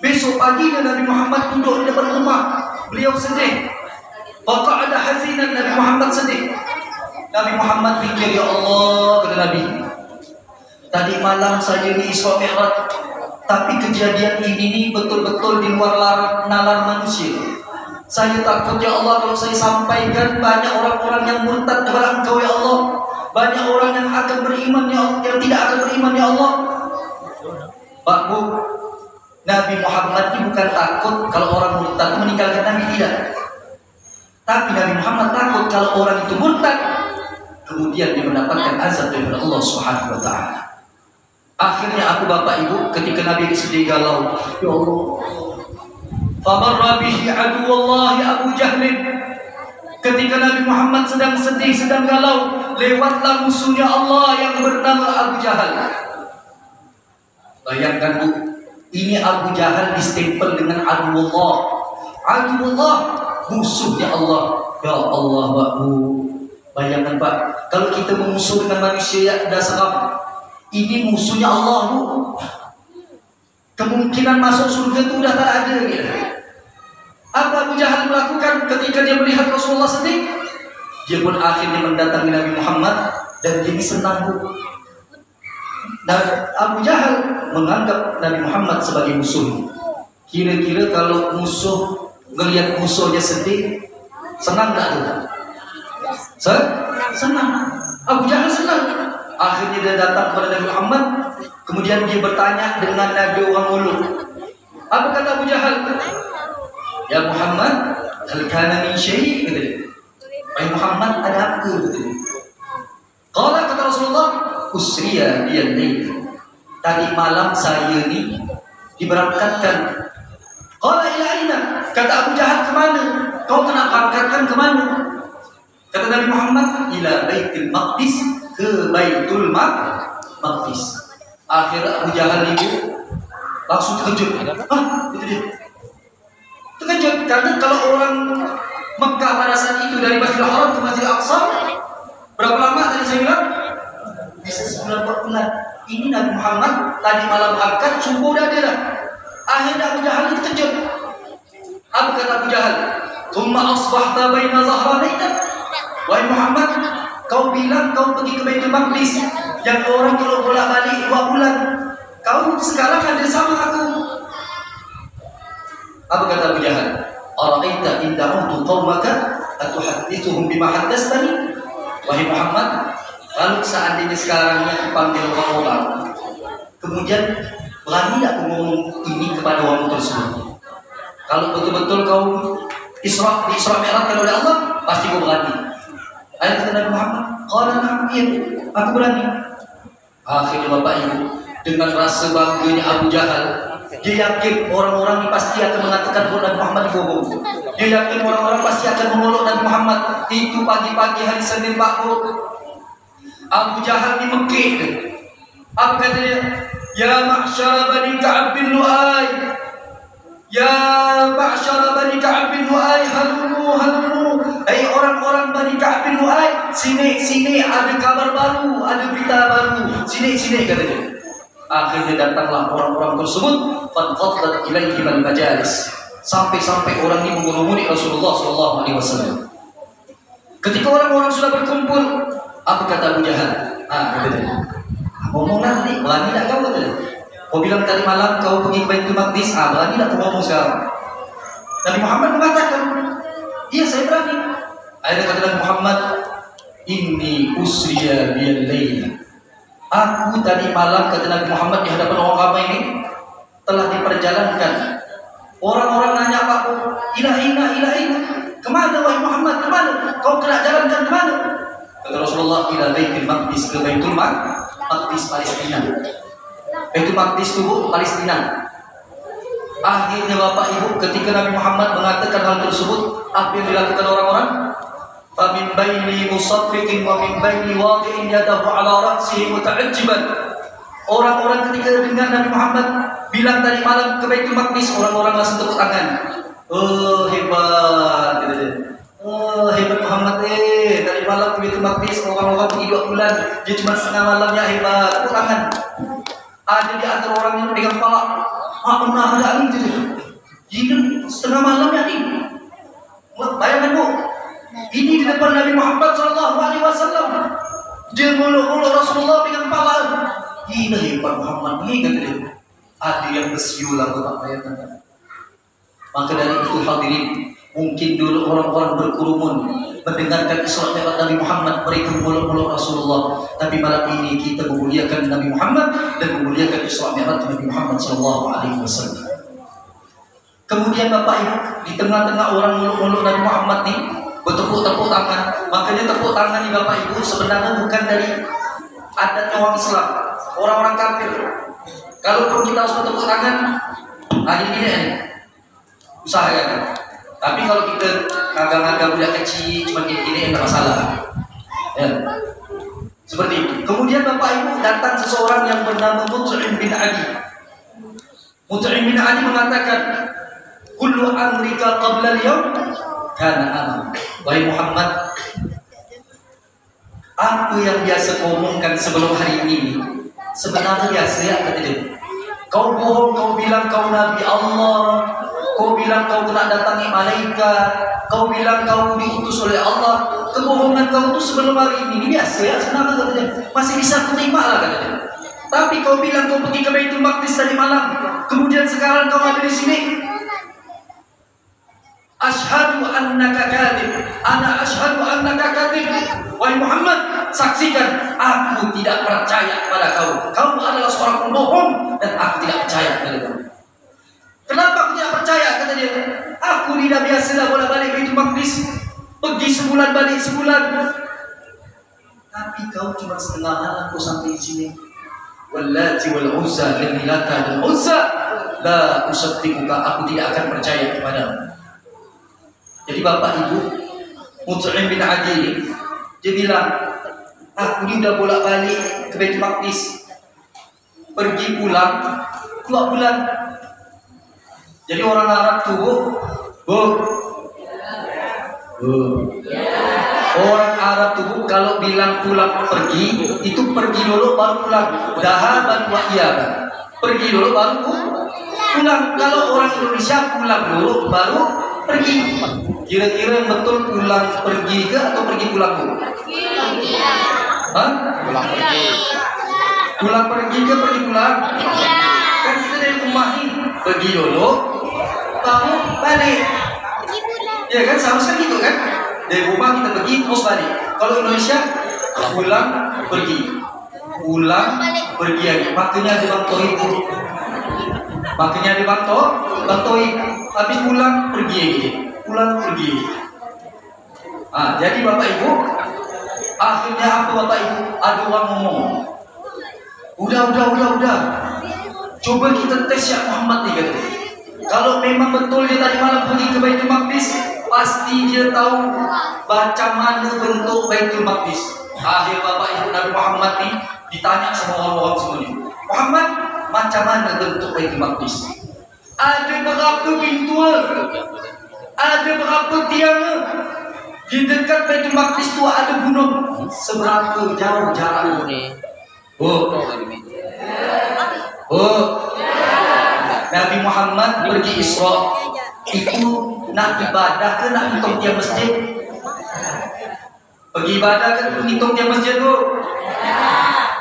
Besok paginya Nabi Muhammad duduk di depan rumah. Beliau sedih. Maka ada hazinan, Nabi Muhammad sedih. Nabi Muhammad pikir, ya Allah, kata Nabi, tadi malam saya di Isra Mi'raj, tapi kejadian ini betul-betul di luar nalar manusia. Saya takut ya Allah, kalau saya sampaikan banyak orang-orang yang murtad kepada Engkau ya Allah, banyak orang yang akan beriman ya Allah, yang tidak akan beriman ya Allah. Pak Bu, Nabi Muhammad ini bukan takut kalau orang murtad meninggalkan Nabi, tidak. Tapi Nabi Muhammad takut kalau orang itu murtad, kemudian dia mendapatkan azab dari Allah Subhanahu wa taala. Akhirnya aku Bapak Ibu, ketika Nabi sedih galau, ya Allah, famarra bihi aduwallahi Abu Jahlin. Ketika Nabi Muhammad sedang sedih, sedang galau, lewatlah musuhnya Allah yang bernama Abu Jahal. Bayangkan Bu, ini Abu Jahal distempel dengan aduwallah. Aduwallah, musuhnya Allah. Ya Allah Pak Bu, bayangkan Pak, kalau kita memusuh dengan manusia yang ada serap, ini musuhnya Allah Bu. Kemungkinan masuk surga itu udah tak ada gitu. Apa Abu Jahal melakukan ketika dia melihat Rasulullah sedih? Dia pun akhirnya mendatangi Nabi Muhammad dan dia senang Bu. Dan Abu Jahal menganggap Nabi Muhammad sebagai musuh. Kira-kira kalau musuh melihat musuhnya sedih, senang tak tuh? Senang. Abu Jahal senang. Akhirnya dia datang kepada Nabi Muhammad. Kemudian dia bertanya dengan nada orang mulut. Apa kata Abu Jahal? Ya Muhammad, hal kana min syai'? Kata dia. Wahai Muhammad, ada apa? Kata dia. Qala, kata Rasulullah, usriya biyal lail. Tadi malam saya ni diberangkatkan. Qala ila aina? Kata Abu Jahal, kemana? Kau kena berangkatkan kemana? Kata Nabi Muhammad, ila Baitul Maqdis, ke Baitul Maqdis. Akhirnya Abu Jahal itu langsung terkejut. Hah, itu dia. Terkejut karena kalau orang Mekah pada saat itu dari Masjidil Haram ke Masjidil Aqsa, berapa lama tadi saya bilang? Bisa sebulan 4 bulan. Ini Nabi Muhammad tadi malam berangkat, subuh udah ada dah. Akhirnya Abu Jahal itu terkejut. Apa kata Abu Jahal? Thumma asbahta baina zahranaika. Wahai Muhammad, kau bilang kau pergi ke Baitul Maqdis, yang orang kalau bolak-balik 2 bulan. Kau sekarang ada sama aku. Apa kata Abu Jahal? Ara'aita in da'utu qaumaka atuhaddithuhum bima haddatsani? Wahai Muhammad, kalau seandainya sekarang aku panggil orang-orang, kemudian berani aku ngomong ini kepada orang tersebut? Kalau betul-betul kau Isra Mi'raj oleh Allah, pasti kau berani. Ayat kata Nabi Muhammad, qala na'am, iya, aku berani. Akhirnya Bapak Ibu, dengan rasa bangganya Abu Jahal, dia yakin orang-orang ini pasti akan mengatakan bahwa Nabi Muhammad dibohong. Dia yakin orang-orang pasti akan memeluk Nabi Muhammad. Itu pagi-pagi hari Senin Pak. Abu Jahal di Mekah. Apa kata dia? Ya ma'syara bani Ka'ab bin Lu'ay, ya ma'syara bani Ka'ab bin Lu'ay, halumu. Hai orang-orang Bani Ka'ab bin Lu'ay, sini ada kabar baru, ada berita baru. Sini katanya. Akhirnya datanglah orang-orang tersebut, fadfadlat ilaihim al-majalis. Sampai-sampai orang ini mengurumuni Rasulullah SAW. Ketika orang-orang sudah berkumpul, apa kata Abu Jahal? Kata dia, ngomong nanti, berani tak kau? Kata dia. Kau bilang tadi malam kau pergi ke Baitul Maqdis, berani tak kau ngomong sekarang? Nabi Muhammad mengatakan, iya saya berani. Akhirnya kata Nabi Muhammad, inni usriya biyal lail. Aku tadi malam, kata Nabi Muhammad di hadapan orang ramai ini, telah diperjalankan. Orang-orang nanya Pak, ila ina. Kemana wahai Muhammad? Kemana? Kau kena jalankan kemana? Kata Rasulullah, ila Baitul Maqdis, ke Baitul Maqdis Palestina. Baitul Maqdis itu Palestina. Akhirnya Bapak Ibu, ketika Nabi Muhammad mengatakan hal tersebut, apa yang dilakukan orang-orang? Famin baini musaddiqin wa min baini wadi'in yadahu ala ra'sihi muta'ajjiban. Orang-orang ketika dengar Nabi Muhammad bilang tadi malam ke Baitul Maqdis, orang-orang langsung tepuk tangan. Oh hebat, gitu. Oh hebat Muhammad, tadi malam ke Baitul Maqdis, orang-orang pergi 2 bulan, dia cuma setengah malamnya, hebat, tepuk tangan. Ada di antara orang yang pegang kepala, benar ada ini gitu. Jadi setengah malamnya nih. Bayangkan Bu, ini di depan Nabi Muhammad SAW. Dia muluk-muluk Rasulullah pegang kepala. Gila hebat Muhammad ini, kata dia. Ada yang bersiulang Bapak, bayangkan. Maka dari itu hadirin, mungkin dulu orang-orang berkerumun mendengarkan Isra Mi'raj Nabi Muhammad, mereka muluk-muluk Rasulullah. Tapi malam ini kita memuliakan Nabi Muhammad dan memuliakan Isra Mi'raj Nabi Muhammad SAW. Kemudian Bapak Ibu, di tengah-tengah orang muluk-muluk Nabi Muhammad nih bertepuk-tepuk tangan. Makanya tepuk tangan nih Bapak Ibu sebenarnya bukan dari adatnya orang Islam, orang-orang kafir. Kalau pun kita harus bertepuk tangan, gini nih, usahakan. Tapi kalau kita agak-agak budak kecil cuma gini enggak masalah. Ya. Seperti itu. Kemudian Bapak Ibu, datang seseorang yang bernama Mut'im bin Adi. Mut'im bin Adi mengatakan, kullu amrika qabla al-yawm kana amam. Wahai Muhammad, apa yang biasa kau omongkan sebelum hari ini sebenarnya biasa ya, kata dia. Kau bohong, kau bilang kau Nabi Allah, kau bilang kau kena datangi malaikat, kau bilang kau diutus oleh Allah. Kebohongan kau itu sebelum hari ini biasa ya, sebenarnya, kata dia. Masih bisa aku terima lah, kata dia. Tapi kau bilang kau pergi ke Baitul Maqdis tadi malam, kemudian sekarang kau ada di sini. Ashhadu annaka kadhib. Ana ashhadu annaka kadhib. Wahai Muhammad, saksikan, aku tidak percaya pada kau. Kau adalah seorang pembohong dan aku tidak percaya pada kau. Kenapa aku tidak percaya? Kata dia, aku tidak biasa dah bolak-balik Baitul Maqdis, pergi sebulan balik sebulan. Tapi kau cuma setengah malam kau sampai di sini. Wallati wal Uzza, demi Lata dan Uzza, la usaddiquka, aku tidak akan percaya kepadamu. Jadi bapak ibu Mut'im bin Adi dia bilang, aku ni dah bolak-balik ke Baitul Maqdis, pergi pulang 2 bulan. Jadi orang Arab tu orang Arab tu kalau bilang pulang pergi, itu pergi dulu baru pulang. Dahaban wa iyaban, pergi dulu baru pulang. Kalau orang Indonesia pulang dulu baru pergi. Kira-kira betul pulang pergi ke atau pergi pulang dulu? Hah? Pulang pergi. Pulang pergi ke pergi pulang? Kan kita dari rumah ini pergi dulu baru balik. Ya kan seharusnya gitu kan? Dari rumah kita pergi terus balik. Kalau Indonesia pulang pergi, pulang pergi lagi. Makanya di Bang Toib, makanya di Bang Toib habis pulang pergi lagi, pulang pergi. Jadi bapak ibu, akhirnya apa bapak ibu? Ada orang ngomong, udah. Coba kita tes Syekh Muhammad nih kata. Kalau memang betul dia tadi malam pergi ke Baitul Maqdis, pasti dia tahu baca mana bentuk Baitul Maqdis. Akhir bapak ibu Nabi Muhammad nih ditanya sama orang-orang semuanya, Muhammad, macam mana bentuk Baitul Maqdis? Ada berapa pintu? Ada berapa tiang? Di dekat Baitul Maqdis tu ada gunung. Seberapa jauh jaraknya? Nabi Muhammad pergi Isra itu nak ibadah ke nak hitung tiang masjid? Pergi ibadah ke hitung tiang masjid tu?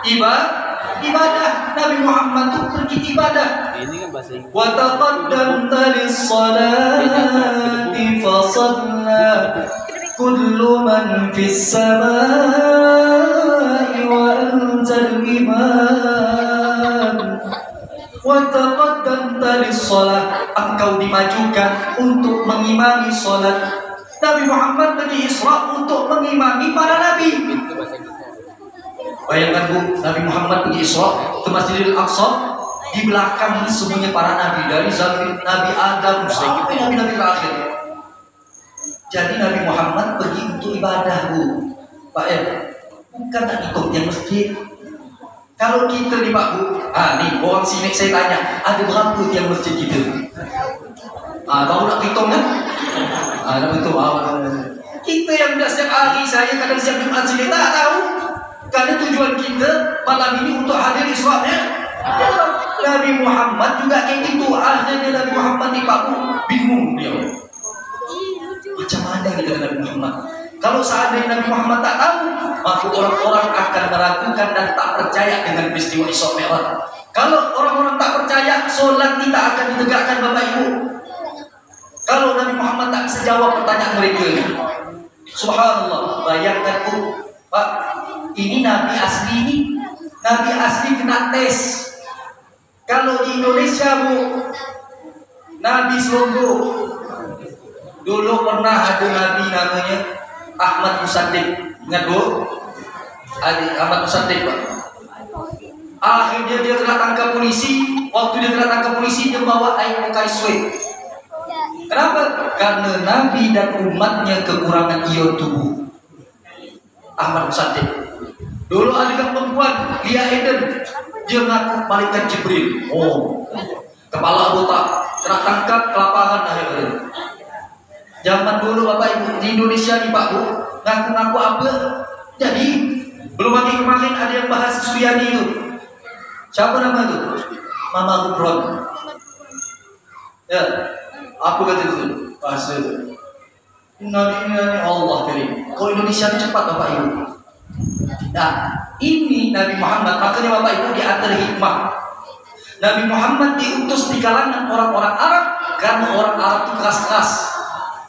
Ibadah. Nabi Muhammad tu pergi ibadah. Ini kan bahasa Inggris. Wa taqaddamta lis-salati fa shalla kullu man fis samai wa anzal iman. Wa taqaddamta lis-salat, engkau dimajukan untuk mengimami salat. Nabi Muhammad pergi Isra untuk mengimami para nabi. Bayangkan bu, Nabi Muhammad pergi Isra ke Masjidil Aqsa, di belakang semuanya para nabi dari zaman Nabi Adam sampai nabi-nabi terakhir. Jadi Nabi Muhammad pergi untuk ibadah bu, Pak bukan nak hitung yang masjid. Kalau kita nih Pak Bu, nih orang sini saya tanya, ada berapa tiang masjid kita? Baru nak hitung kan? Nak hitung. Kita yang dah setiap hari, saya kadang setiap Jumat sini tak tahu. Karena tujuan kita malam ini untuk hadir Isra-nya. Nabi Muhammad juga kayak gitu. Akhirnya Nabi Muhammad nih Pak Bu, bingung dia. Macam mana kita dengan Nabi Muhammad? Kalau seandainya Nabi Muhammad tak tahu, maka orang-orang akan meragukan dan tak percaya dengan peristiwa Isra Mi'raj. Kalau orang-orang tak percaya, solat tidak akan ditegakkan Bapak Ibu. Kalau Nabi Muhammad tak bisa jawab pertanyaan mereka ini. Subhanallah, bayangkan Bu, Pak, ini Nabi asli ini. Nabi asli kena tes. Kalau di Indonesia Bu, Nabi Selonggo. Dulu pernah ada Nabi namanya Ahmad Musaddiq, ingat Bu? Ahmad Musaddiq Pak. Akhirnya dia kena tangkap polisi. Waktu dia kena tangkap polisi, dia bawa air kaiswe. Kenapa? Karena Nabi dan umatnya kekurangan ion tubuh. Ahmad Musaddiq. Dulu ada perempuan Lia Eden, dia ngaku malaikat Jibril. Kepala botak, kena tangkap kelaparan akhirnya. Zaman dulu Bapak Ibu di Indonesia nih Pak Bu, ngaku-ngaku apa? Jadi belum lagi kemarin ada yang bahas Suyani itu. Siapa nama itu? Mama Gubron. Ya, aku kata itu bahasa itu. Nabi Allah kali. Kalau Indonesia itu cepat Bapak Ibu. Nah, ini Nabi Muhammad, makanya Bapak Ibu di antara hikmah. Nabi Muhammad diutus di kalangan orang-orang Arab karena orang Arab itu keras-keras.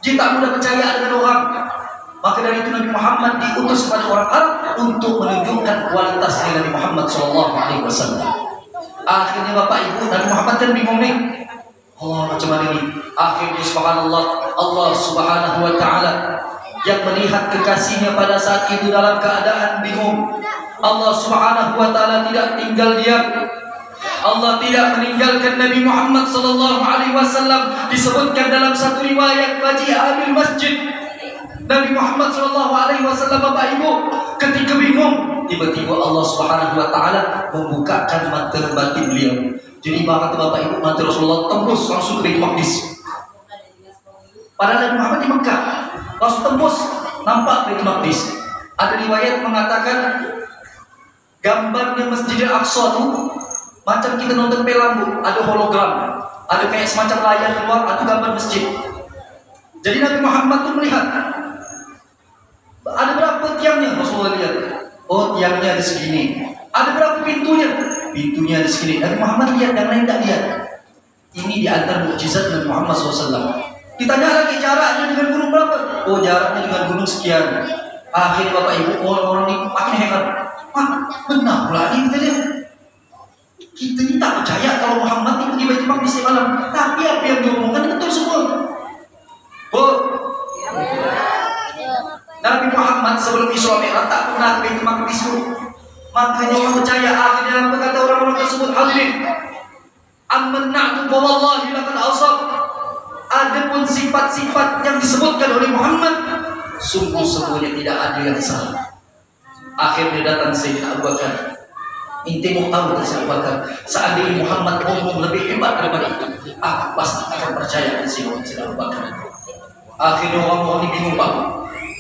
Dia tak mudah percaya dengan orang. Maka dari itu Nabi Muhammad diutus kepada orang Arab untuk menunjukkan kualitasnya Nabi Muhammad SAW. Akhirnya Bapak Ibu, Nabi Muhammad kan bingung nih. Allah macam mana ini? Akhirnya subhanallah, Allah Subhanahu wa taala yang melihat kekasihnya pada saat itu dalam keadaan bingung. Allah Subhanahu wa taala tidak tinggal diam. Allah tidak meninggalkan Nabi Muhammad sallallahu alaihi wasallam. Disebutkan dalam satu riwayat bagi ahli masjid, Nabi Muhammad sallallahu alaihi wasallam Bapak Ibu ketika bingung, tiba-tiba Allah Subhanahu wa taala membukakan mata batin beliau. Jadi kata Bapak Ibu, mata Rasulullah tembus langsung ke Baitul Maqdis. Padahal Nabi Muhammad di Mekah, langsung tembus nampak Baitul Maqdis. Ada riwayat mengatakan gambarnya Masjidil Aqsa itu macam kita nonton film, ada hologram, ada kayak semacam layar keluar atau gambar masjid. Jadi Nabi Muhammad itu melihat ada berapa tiangnya, Rasulullah lihat. Oh, tiangnya ada segini. Ada berapa pintunya? Pintunya ada segini. Nabi Muhammad lihat, yang lain tak lihat. Ini di antara mukjizat Nabi Muhammad SAW. Ditanya lagi jaraknya dengan gunung berapa? Oh, jaraknya dengan gunung sekian. Akhirnya Bapak Ibu, orang-orang ini makin hebat. Benar pula ini kita lihat. Kita ini tak percaya kalau Muhammad itu pergi Baitul Maqdis semalam. Tapi apa yang diomongkan betul semua. Nabi Muhammad sebelum Isra Mi'raj tak pernah ke Baitul Maqdis. Makanya orang percaya. Akhirnya apa kata orang-orang tersebut? Hadirin, amanna'tu wallahi laqad asab. Adapun sifat-sifat yang disebutkan oleh Muhammad, sungguh semuanya tidak ada yang salah. Akhirnya datang Sayyidina Abu Bakar. Inti mau tahu Sayyidina Abu Bakar, seandainya Muhammad ngomong lebih hebat daripada itu, aku pasti akan percaya dengan Sayyidina Abu Bakar. Akhirnya orang-orang ini bingung Pak.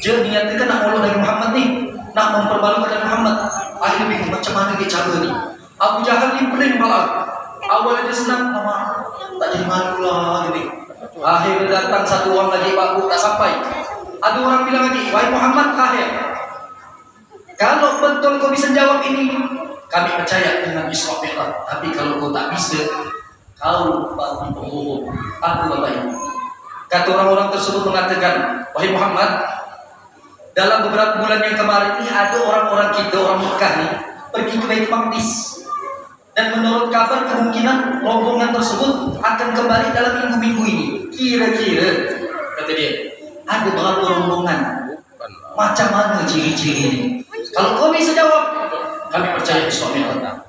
Dia niatkan nak ngolok Nabi Muhammad nih, nak mempermalukan Nabi Muhammad. Akhirnya bingung macam mana dia cara ni. Abu Jahal ni pening malah. Awalnya dia senang, lama tak jadi malu lah gini. Akhirnya datang satu orang lagi, Pak Bu, tak sampai. Ada orang bilang lagi, wahai Muhammad, kahir. Kalau betul kau bisa jawab ini, kami percaya dengan Isra Mi'raj. Tapi kalau kau tak bisa, kau pasti pembohong. Aku Bapak Ibu. Kata orang-orang tersebut mengatakan, wahai Muhammad, dalam beberapa bulan yang kemarin ini ada orang-orang kita, orang Mekah nih, pergi ke Baitul Maqdis. Dan menurut kabar kemungkinan rombongan tersebut akan kembali dalam minggu-minggu ini. Kira-kira, kata dia, ada berapa rombongan? Macam mana ciri-ciri ini? Kalau kau bisa jawab, kami percaya Isra Mi'raj.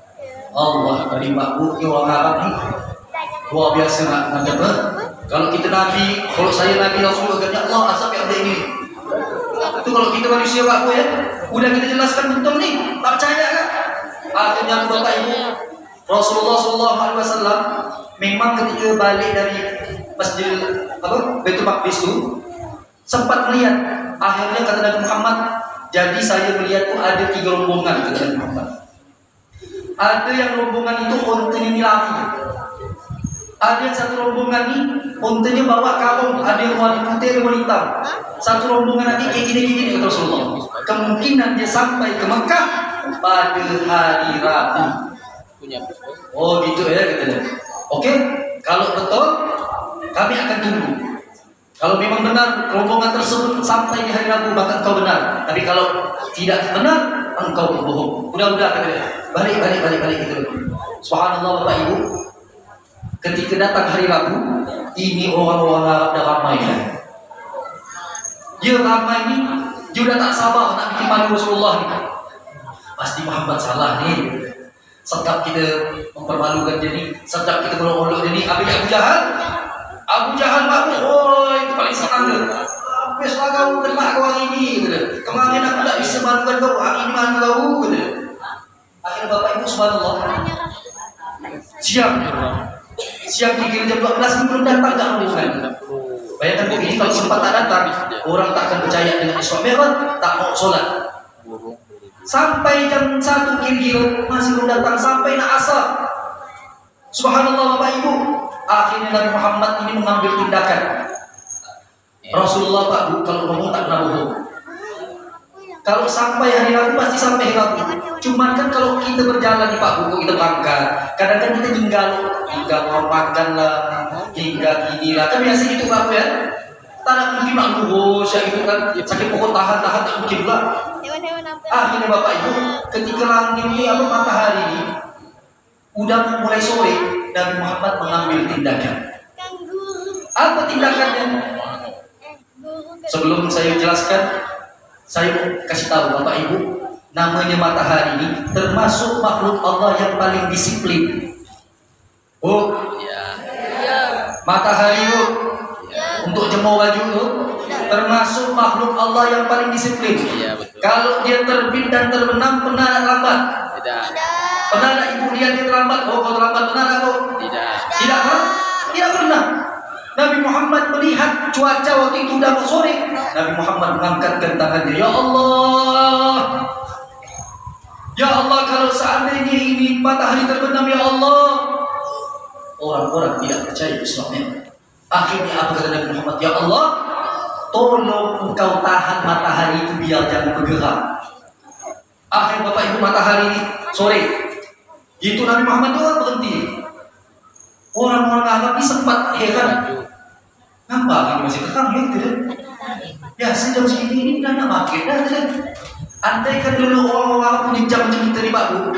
Allah dari makhluknya orang Arab ni luar biasa nak dengar. Kalau kita Nabi, kalau saya Nabi Rasulullah kata Allah asap yang ada ini. Itu kalau kita manusia Pak Bu ya, udah kita jelaskan betul nih, tak percaya kan? Akhirnya Bapak Ibu, Rasulullah SAW memang ketika balik dari Masjid Baitul Maqdis itu sempat melihat. Akhirnya kata Nabi Muhammad, jadi saya melihat tuh ada 3 rombongan kata Nabi Muhammad. Ada yang rombongan itu untanya ini lari. Ada yang satu rombongan ini untanya bawa karung, ada yang warna putih, ada yang warna hitam. Satu rombongan lagi kayak gini kata Rasulullah. Kemungkinan dia sampai ke Mekah pada hari Rabu. Oh gitu ya katanya. Oke, kalau betul kami akan tunggu. Kalau memang benar rombongan tersebut sampai di hari Rabu, maka engkau benar. Tapi kalau tidak benar, engkau berbohong. Udah katanya. Balik gitu. Subhanallah Bapak Ibu. Ketika datang hari Rabu, ini orang-orang Arab dah ramai kan. Dia ramai ni, dia udah tak sabar nak bikin malu Rasulullah ni. Pasti Muhammad salah ni. Setiap kita mempermalukan dia ni, setiap kita melolok dia ni, Abu Jahal Pak Bu, oh itu paling senang dia. Habislah kau kena kau hari ini, kata. Kemarin aku tak bisa malukan kau, hari ini malu kau, kata. Akhirnya Bapak Ibu subhanallah, siang kira jam 12 ini belum datang tak rombongan. Bayangkan Bu, ini kalau sempat tak datang, orang tak akan percaya dengan Isra Mi'raj, tak mau sholat. Sampai jam 1 kira-kira masih belum datang, sampai nak asar. Subhanallah Bapak Ibu, akhirnya Nabi Muhammad ini mengambil tindakan. Rasulullah Pak Bu, kalau ngomong tak pernah bohong. Kalau sampai hari Rabu pasti sampai hari Rabu. Cuman kan kalau kita berjalan di Pak Bu, kita berangkat, kadang-kadang kita hingga mau makan lah, hingga gini lah, kan biasa gitu Pak Bu ya. Tak mungkin nak lurus ya itu kan sakit pokok tahan tak mungkin pula. Akhirnya Bapak Ibu, ketika langit ini apa matahari ini udah mulai sore, Nabi Muhammad mengambil tindakan. Apa tindakannya? Sebelum saya jelaskan, saya kasih tahu Bapak Ibu, namanya matahari ini termasuk makhluk Allah yang paling disiplin. Oh, matahari itu untuk jemur baju itu termasuk makhluk Allah yang paling disiplin. Kalau dia terbit dan terbenam pernah nak lambat? Tidak. Pernah nak ibu dia terlambat? Oh, kau terlambat pernah nak kau? Tidak. Tidak kan? Tidak pernah. Nabi Muhammad melihat cuaca waktu itu sudah mau sore. Nabi Muhammad mengangkatkan tangannya, ya Allah, ya Allah, kalau seandainya ini matahari terbenam, ya Allah. Orang-orang tidak percaya Islamnya. Akhirnya apa kata Nabi Muhammad? Ya Allah, tolong engkau tahan matahari itu biar jangan bergerak. Akhirnya Bapak Ibu matahari ini sore. Itu Nabi Muhammad itu berhenti. Orang-orang Arab ini sempat heran. Kenapa ini masih terang ya? Tidak. Ya sejam segini ini dah nak makin dah. Andai kan dulu orang-orang Arab punya jam macam kita ni Pak Bu,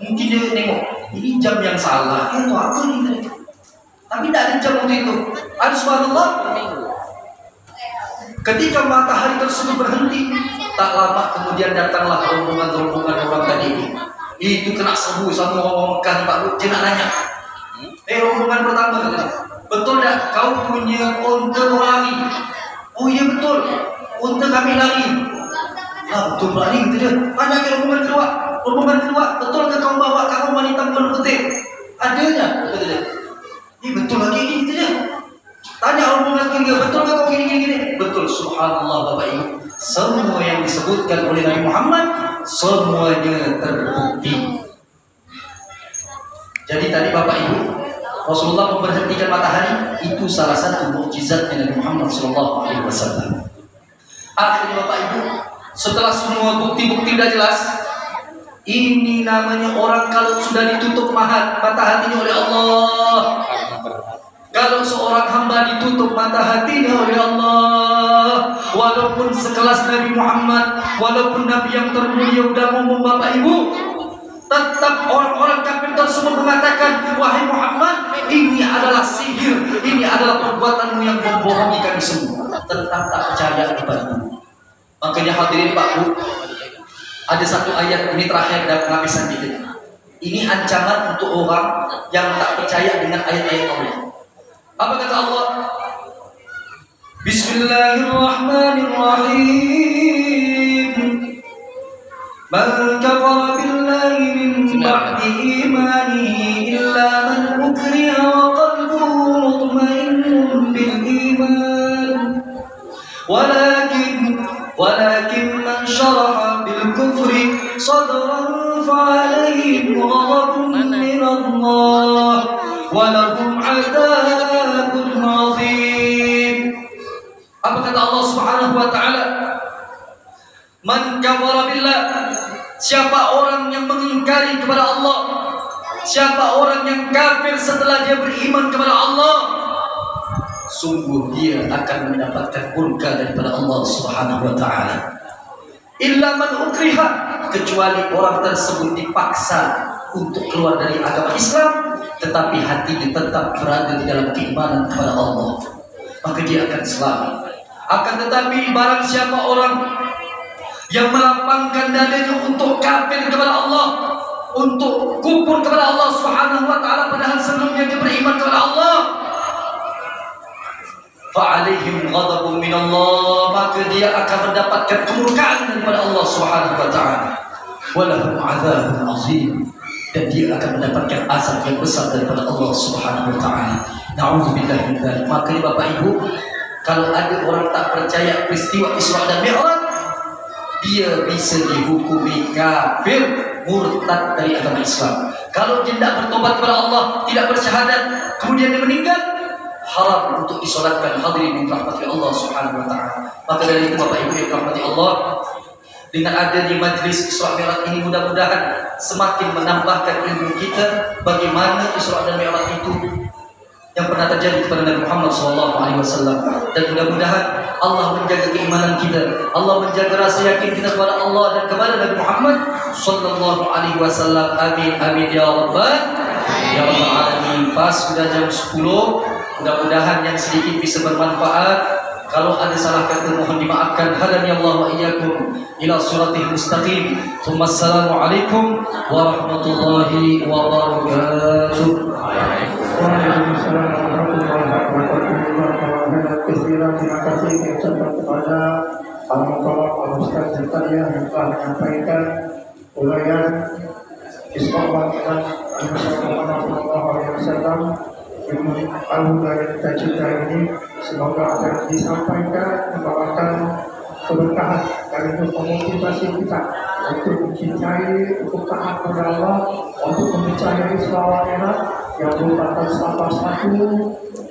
mungkin dia tengok ini jam yang salah. Itu apa ni? Tapi tidak ada jam waktu itu. Subhanallah. Ketika matahari tersebut berhenti, tak lama kemudian datanglah rombongan-rombongan orang tadi. Itu kena serbu sama orang Mekah Pak Bu. Dia nak nanya. Rombongan pertama katanya, betul tak kau punya unta lari? Oh iya betul, unta kami lari. Betul lari gitu dia. Tanya ke rombongan kedua. Rombongan kedua, betul ke kau bawa kamu wanita berwarna putih? Adanya, kata dia. Betul lagi ini gitu dia. Tanya rombongan ketiga, betul ke kau gini? Betul. Subhanallah Bapak Ibu, semua yang disebutkan oleh Nabi Muhammad semuanya terbukti. Jadi tadi Bapak Ibu, Rasulullah memberhentikan matahari itu salah satu mukjizatnya Nabi Muhammad SAW. Akhirnya Bapak Ibu, setelah semua bukti-bukti sudah jelas, ini namanya orang kalau sudah ditutup mata hatinya oleh Allah. Kalau seorang hamba ditutup mata hatinya oleh Allah, walaupun sekelas Nabi Muhammad, walaupun Nabi yang termulia sudah ngomong Bapak Ibu, tetap orang-orang kafir tersebut mengatakan, wahai Muhammad, ini adalah sihir, ini adalah perbuatanmu yang membohongi kami semua. Tetap tak percaya kepadamu. Makanya hadirin Pak Bu, ada satu ayat ini terakhir dan penghabisan kita. Ini ancaman untuk orang yang tak percaya dengan ayat-ayat Allah. Apa kata Allah? Bismillahirrahmanirrahim. Man kafara billahi min ba'di imanihi illa man ukriha wa qalbuhu mutmainnun bil iman. Walakin man syaraha bil kufri sadran fa'alaihim ghadabun min Allah wa lahum 'adzabun 'adzim. Apa kata Allah Subhanahu wa taala? Man kafara billah, siapa orang yang mengingkari kepada Allah, siapa orang yang kafir setelah dia beriman kepada Allah, sungguh dia akan mendapatkan murka daripada Allah Subhanahu wa taala. Illa man ukriha, kecuali orang tersebut dipaksa untuk keluar dari agama Islam, tetapi hatinya tetap berada di dalam keimanan kepada Allah, maka dia akan selamat. Akan tetapi barang siapa orang yang melapangkan dadanya untuk kafir kepada Allah, untuk kufur kepada Allah Subhanahu wa taala, padahal sebelumnya dia beriman kepada Allah, fa'alaihim ghadabun min Allah, maka dia akan mendapatkan kemurkaan daripada Allah Subhanahu wa taala. Wa lahum 'adzabun 'adzim, dan dia akan mendapatkan azab yang besar daripada Allah Subhanahu wa taala. Na'udzubillah min dzalik. Maka Bapak Ibu, kalau ada orang tak percaya peristiwa Isra dan Mi'raj, dia bisa dihukumi kafir, murtad dari agama Islam. Kalau dia tidak bertobat kepada Allah, tidak bersyahadat, kemudian dia meninggal, haram untuk disolatkan. Hadirin yang dirahmati Allah Subhanahu wa taala. Maka dari itu Bapak Ibu yang dirahmati Allah, dengan adanya majlis Isra Mi'raj ini mudah-mudahan semakin menambahkan ilmu kita bagaimana Isra dan Mi'raj itu yang pernah terjadi kepada Nabi Muhammad SAW. Dan mudah-mudahan Allah menjaga keimanan kita, Allah menjaga rasa yakin kita kepada Allah dan kepada Nabi Muhammad SAW. Amin amin ya rabbal alamin. Pas sudah jam 10. Mudah-mudahan yang sedikit bisa bermanfaat. Kalau ada salah kata mohon dimaafkan. Hadani Allah wa iyyakum ila siratil mustaqim. Wassalamualaikum warahmatullahi wabarakatuh. Waalaikumsalam warahmatullahi wabarakatuh. Terima kasih kepada Al Ustaz Zakaria yang telah menyampaikan uraian Islam dan Muhammad SAW yang dari cita-cita ini. Semoga apa yang disampaikan membawakan keberkahan dan itu memotivasi kita untuk mencintai, untuk taat kepada Allah, untuk mempercayai selawatnya yang merupakan salah satu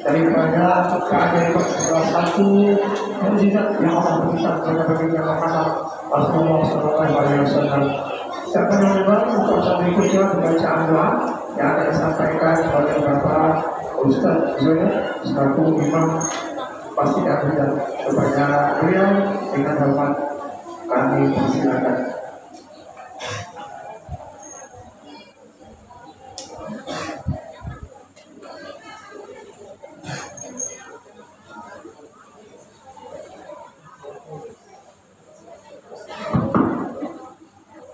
daripada keajaiban, salah satu mukjizat yang Allah berikan kepada Nabi Muhammad SAW. Siapa yang memang untuk berikutnya pembacaan doa yang akan disampaikan oleh Bapak Ustaz Zoya selaku imam pasti akan kepada beliau dengan hormat kami persilakan.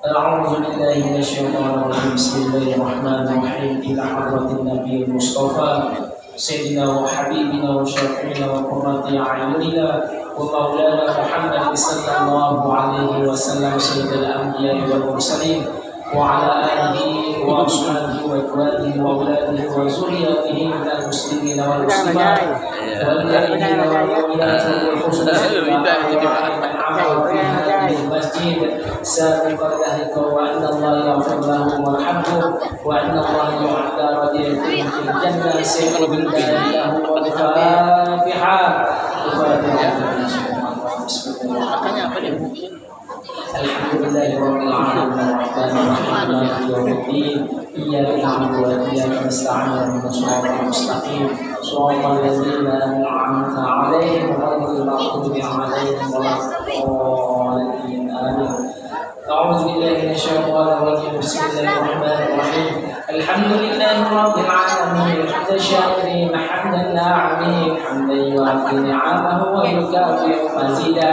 أعوذ بالله من الشيطان الرجيم بسم الله الرحمن الرحيم إلى حضرة النبي المصطفى سيدنا وحبيبنا وشافعنا وقرة أعيننا ومولانا محمد صلى الله عليه وسلم سيد الأنبياء والمرسلين وعلى آله وأصحابه وإخوانه وأولاده وذريته من المسلمين والمسلمات والمؤمنين والمؤمنات والخصوصا من عمل في هذه المسجد سابقا ذلك وأن الله يغفر له ويرحمه وأن الله يعد رضيته في الجنة سيغفر له والفاتحة الحمد لله رب العالمين الرحمن الرحيم مالك يوم الدين إياك نعبد وإياك نستعين اهدنا الصراط المستقيم صراط الذين أنعمت عليهم غير المغضوب عليهم ولا الضالين آمين. أعوذ بالله من الشيطان الرجيم بسم الله الرحمن الرحيم الحمد لله رب العالمين حمد الشاكرين حمد الناعمين حمدا يوافي نعمه ويكافئ مزيدا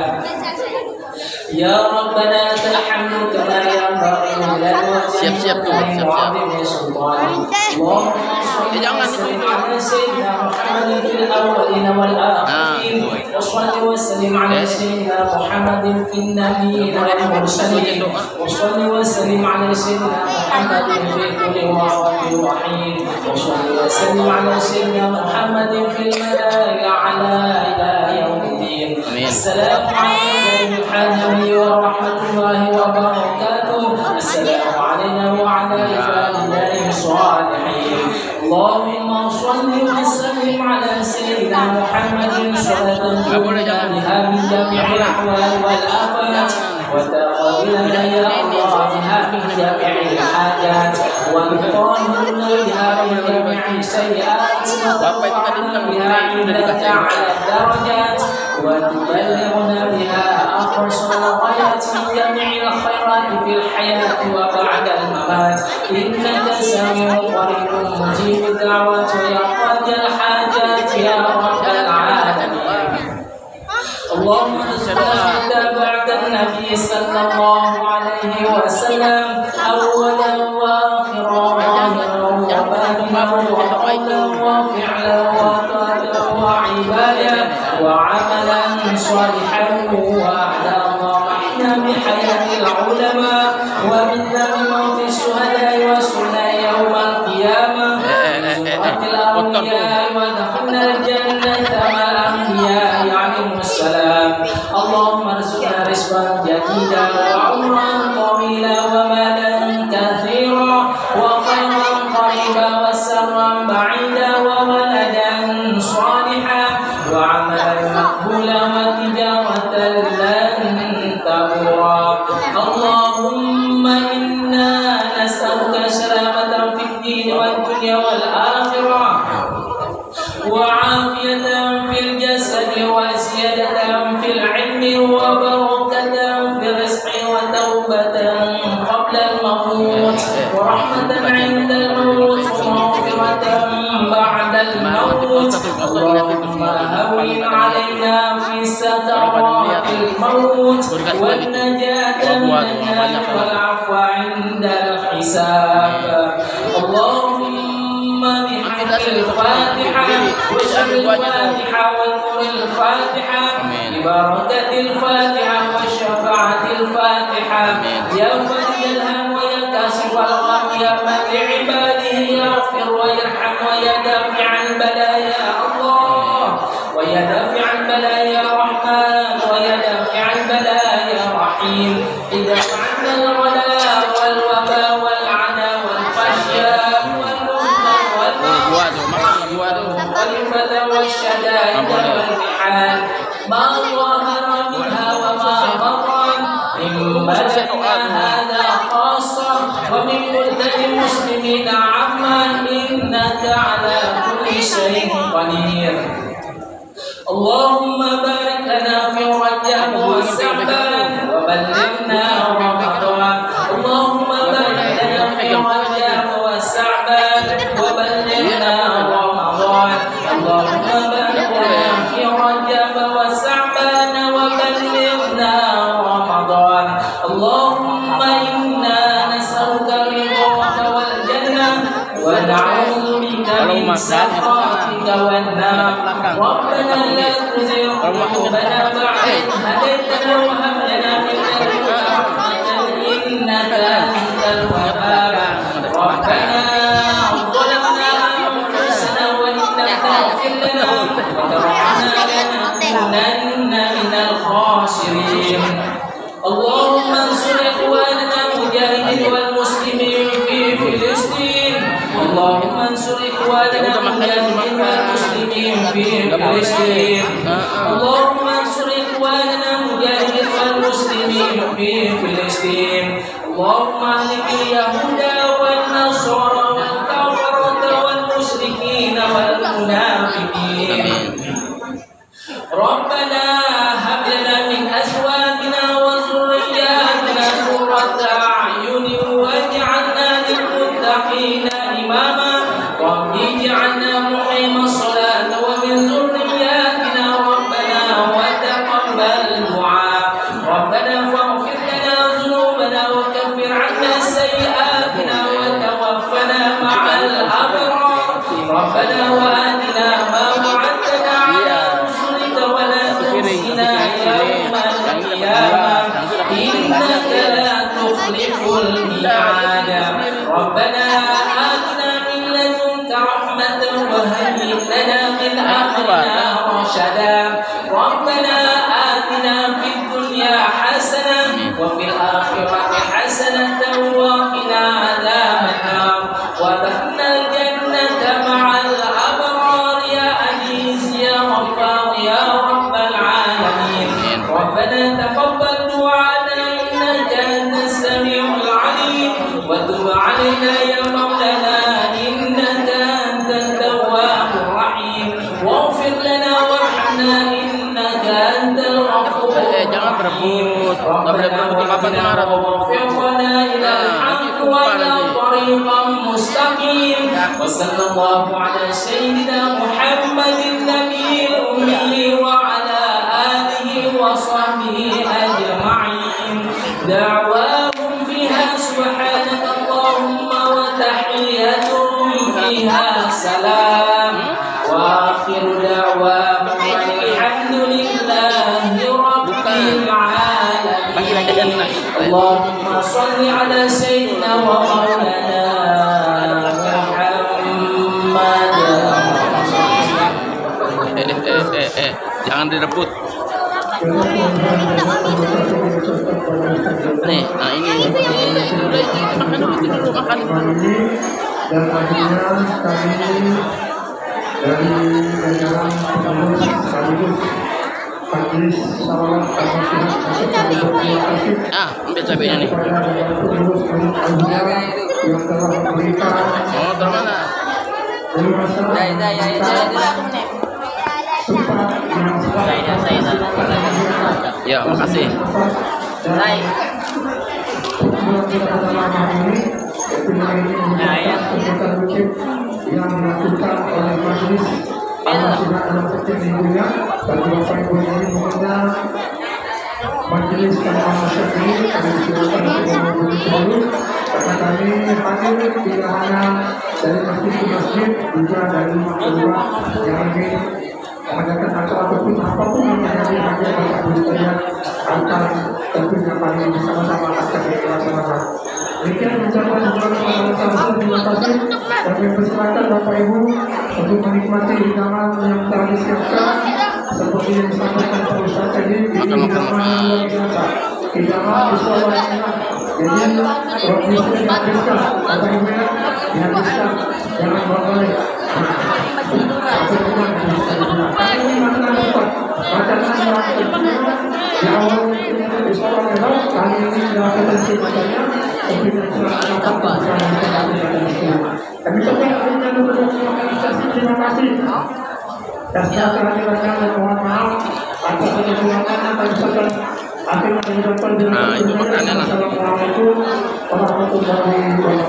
يا ربنا لك الحمد كما ينبغي لجلال وجهك وعظيم سلطانك اللهم صل وسلم على سيدنا محمد في الاولين والاخرين وصل وسلم على سيدنا محمد في النبيين والمرسلين وصل وسلم على سيدنا محمد في كل وقت وحين وصل وسلم على سيدنا محمد في الملائكه الاعلى الى يوم الدين. السلام عليكم النبي ورحمة الله وبركاته. السلام علينا وعلى عباد الله الصالحين. اللهم صل وسلم على سيدنا محمد صلاة تنجينا بها من جميع الأحوال والآفات وتقبلنا يا الله بها من جميع الحاجات وتطهرنا بها من جميع السيئات وترفعنا بها عندك على الدرجات وتبلغنا بها أقصى الغايات من جميع الخيرات في الحياة وبعد الممات إنك سميع قريب مجيب الدعوات ويا قاضي الحاجات يا رب العالمين. اللهم ارزقنا بعد النبي صلى الله عليه وسلم أولا وآخرا ظاهرا وباطنا وقولا وفعلا وطاعة وعبادا وعملا صالحا وعلى ضرحنا بحياة العلماء ومنا بموت الشهداء وسنة يوم القيامة وزرة الأولياء ودخلنا الجنة مع الأنبياء عليهم السلام. اللهم ارزقنا رزقا جديدا وعمرا طويلا ومالا كثيرا وخيرا قريبا وسرا بعيدا وولدا صالحا وعملا مقبولا وتجارة لن تبورا. اللهم إنا نسألك سلامة في الدين والدنيا والآخرة وبركة في الرزق وتوبة قبل الموت ورحمة عند الموت ومغفرة بعد الموت. اللهم هون علينا في سكرات الموت والنجاة من النار والعفو عند الحساب. اللهم بحق الفاتحة وشر الفاتحة ونور الفاتحة ببركة الفاتحة وشفاعة الفاتحة يا فرج الهم ويا كاشف الغم يا من لعباده يغفر ويرحم ويا دافع البلايا الله ويا دافع البلايا رحمن ويا دافع البلايا رحيم. ادفع عنا الغلاء والوباء والعنى والفحشاء والمنكر والفتى والشدائد والمحال ما ظهر منها وما بطن من بلدنا هذا خاصة ومن بلدان المسلمين عامة إنك على كل شيء قدير. اللهم بارك لنا في رجب وشعبان وبلغنا رمضان. اللهم بارك لنا في رجب وشعبان وبلغنا رمضان. اللهم بارك لنا في رجب وشعبان وبلغنا رمضان. اللهم إنا نسألك رضاك والجنة ونعوذ بك من سخطك والنار. ربنا لا تزغ قلوبنا بعد إذ هديتنا وهب لنا من لدنك رحمة إنك أنت الوهاب. ربنا ظلمنا أنفسنا وإن لم تغفر لنا وترحمنا لنكونن من الخاسرين. اللهم انصر إخواننا المجاهدين والمسلمين في فلسطين. اللهم انصر إخواننا المجاهدين والمسلمين في فلسطين. اللهم انصر إخواننا المجاهدين والمسلمين في فلسطين. اللهم اهلك اليهود والنصارى والكفرة والمشركين والمنافقين. ربنا هب لنا من أزواجنا وذرياتنا قرة أعين واجعلنا للمتقين إماما. رب اجعلنا مقيم الصلاة ومن ذرياتنا ربنا وتقبل دعاء. ربنا فاغفر لنا ذنوبنا وكفر عنا سيئاتنا وتوفنا مع الأبرار. ربنا وآتنا ما وعدتنا على رسلك ولا تخزنا يوم القيامة إنك لا تخلف الميعاد. ربنا آتنا من لدنك رحمة وهيئ لنا من أمرنا رشدا. ربنا آتنا في الدنيا حسنة وفي الآخرة حسنة وقنا عذاب النار وادخلنا الجنة مع الأبرار يا عزيز يا غفار يا رب العالمين. ربنا تقبل دعاءنا إنك أنت السميع العليم وتب علينا يا مولانا إنك أنت التواب الرحيم واغفر لنا وارحمنا إنك أنت الغفور الرحيم. ربنا وفقنا إلى الحق وإلى طريقا مستقيم. وصلى الله على سيدنا محمد النبي الأمي وعلى آله وصحبه أجمعين. دعواهم فيها سبحانك اللهم وتحيتهم فيها سلام وآخر دعواهم الحمد لله رب العالمين. اللهم صل على سيدنا ومولانا محمد. Jangan direbut. Nih, nah ini makan dulu, makan. Dan akhirnya kami dari jajaran pengurus sekaligus majelis salawat al-Fatihah terima kasih Ambil cabenya nih. kepada pengurus yang telah memberikan Oh, dari mana? sempat yang Ya, makasih. Baik. Yang dilakukan oleh majelis sudah dalam setiap minggunya bagi Bapak Ibu ini mohonnya majelis Imam Syafi'i kami silakan untuk menghubungi dulu karena kami hadir tidak hanya dari masjid ke masjid juga dari rumah ke rumah yang ingin mengadakan acara ataupun apapun yang menjadi hadiah Bapak Ibu sekalian akan tentunya kami bersama-sama akan dilaksanakan. Demikian ucapan terima kasih. Kami persilakan Bapak Ibu untuk menikmati hidangan yang telah disiapkan seperti yang disampaikan Pak Ustaz tadi. Ini hidangan yang luar biasa. Hidangan Bismillahirrahmanirrahim. Jadi kalau bisa dihabiskan, Bapak Ibu ya, dihabiskan, jangan boleh. Tapi ini makanan cepat. Makanan yang di awal Bismillahirrahmanirrahim. Kali ini sudah potensi macamnya. Kami coba akhirnya untuk organisasi terima kasih. Dan setelah dan mohon maaf atas kekurangannya kami sampaikan akhirnya mengucapkan Assalamualaikum warahmatullahi wabarakatuh.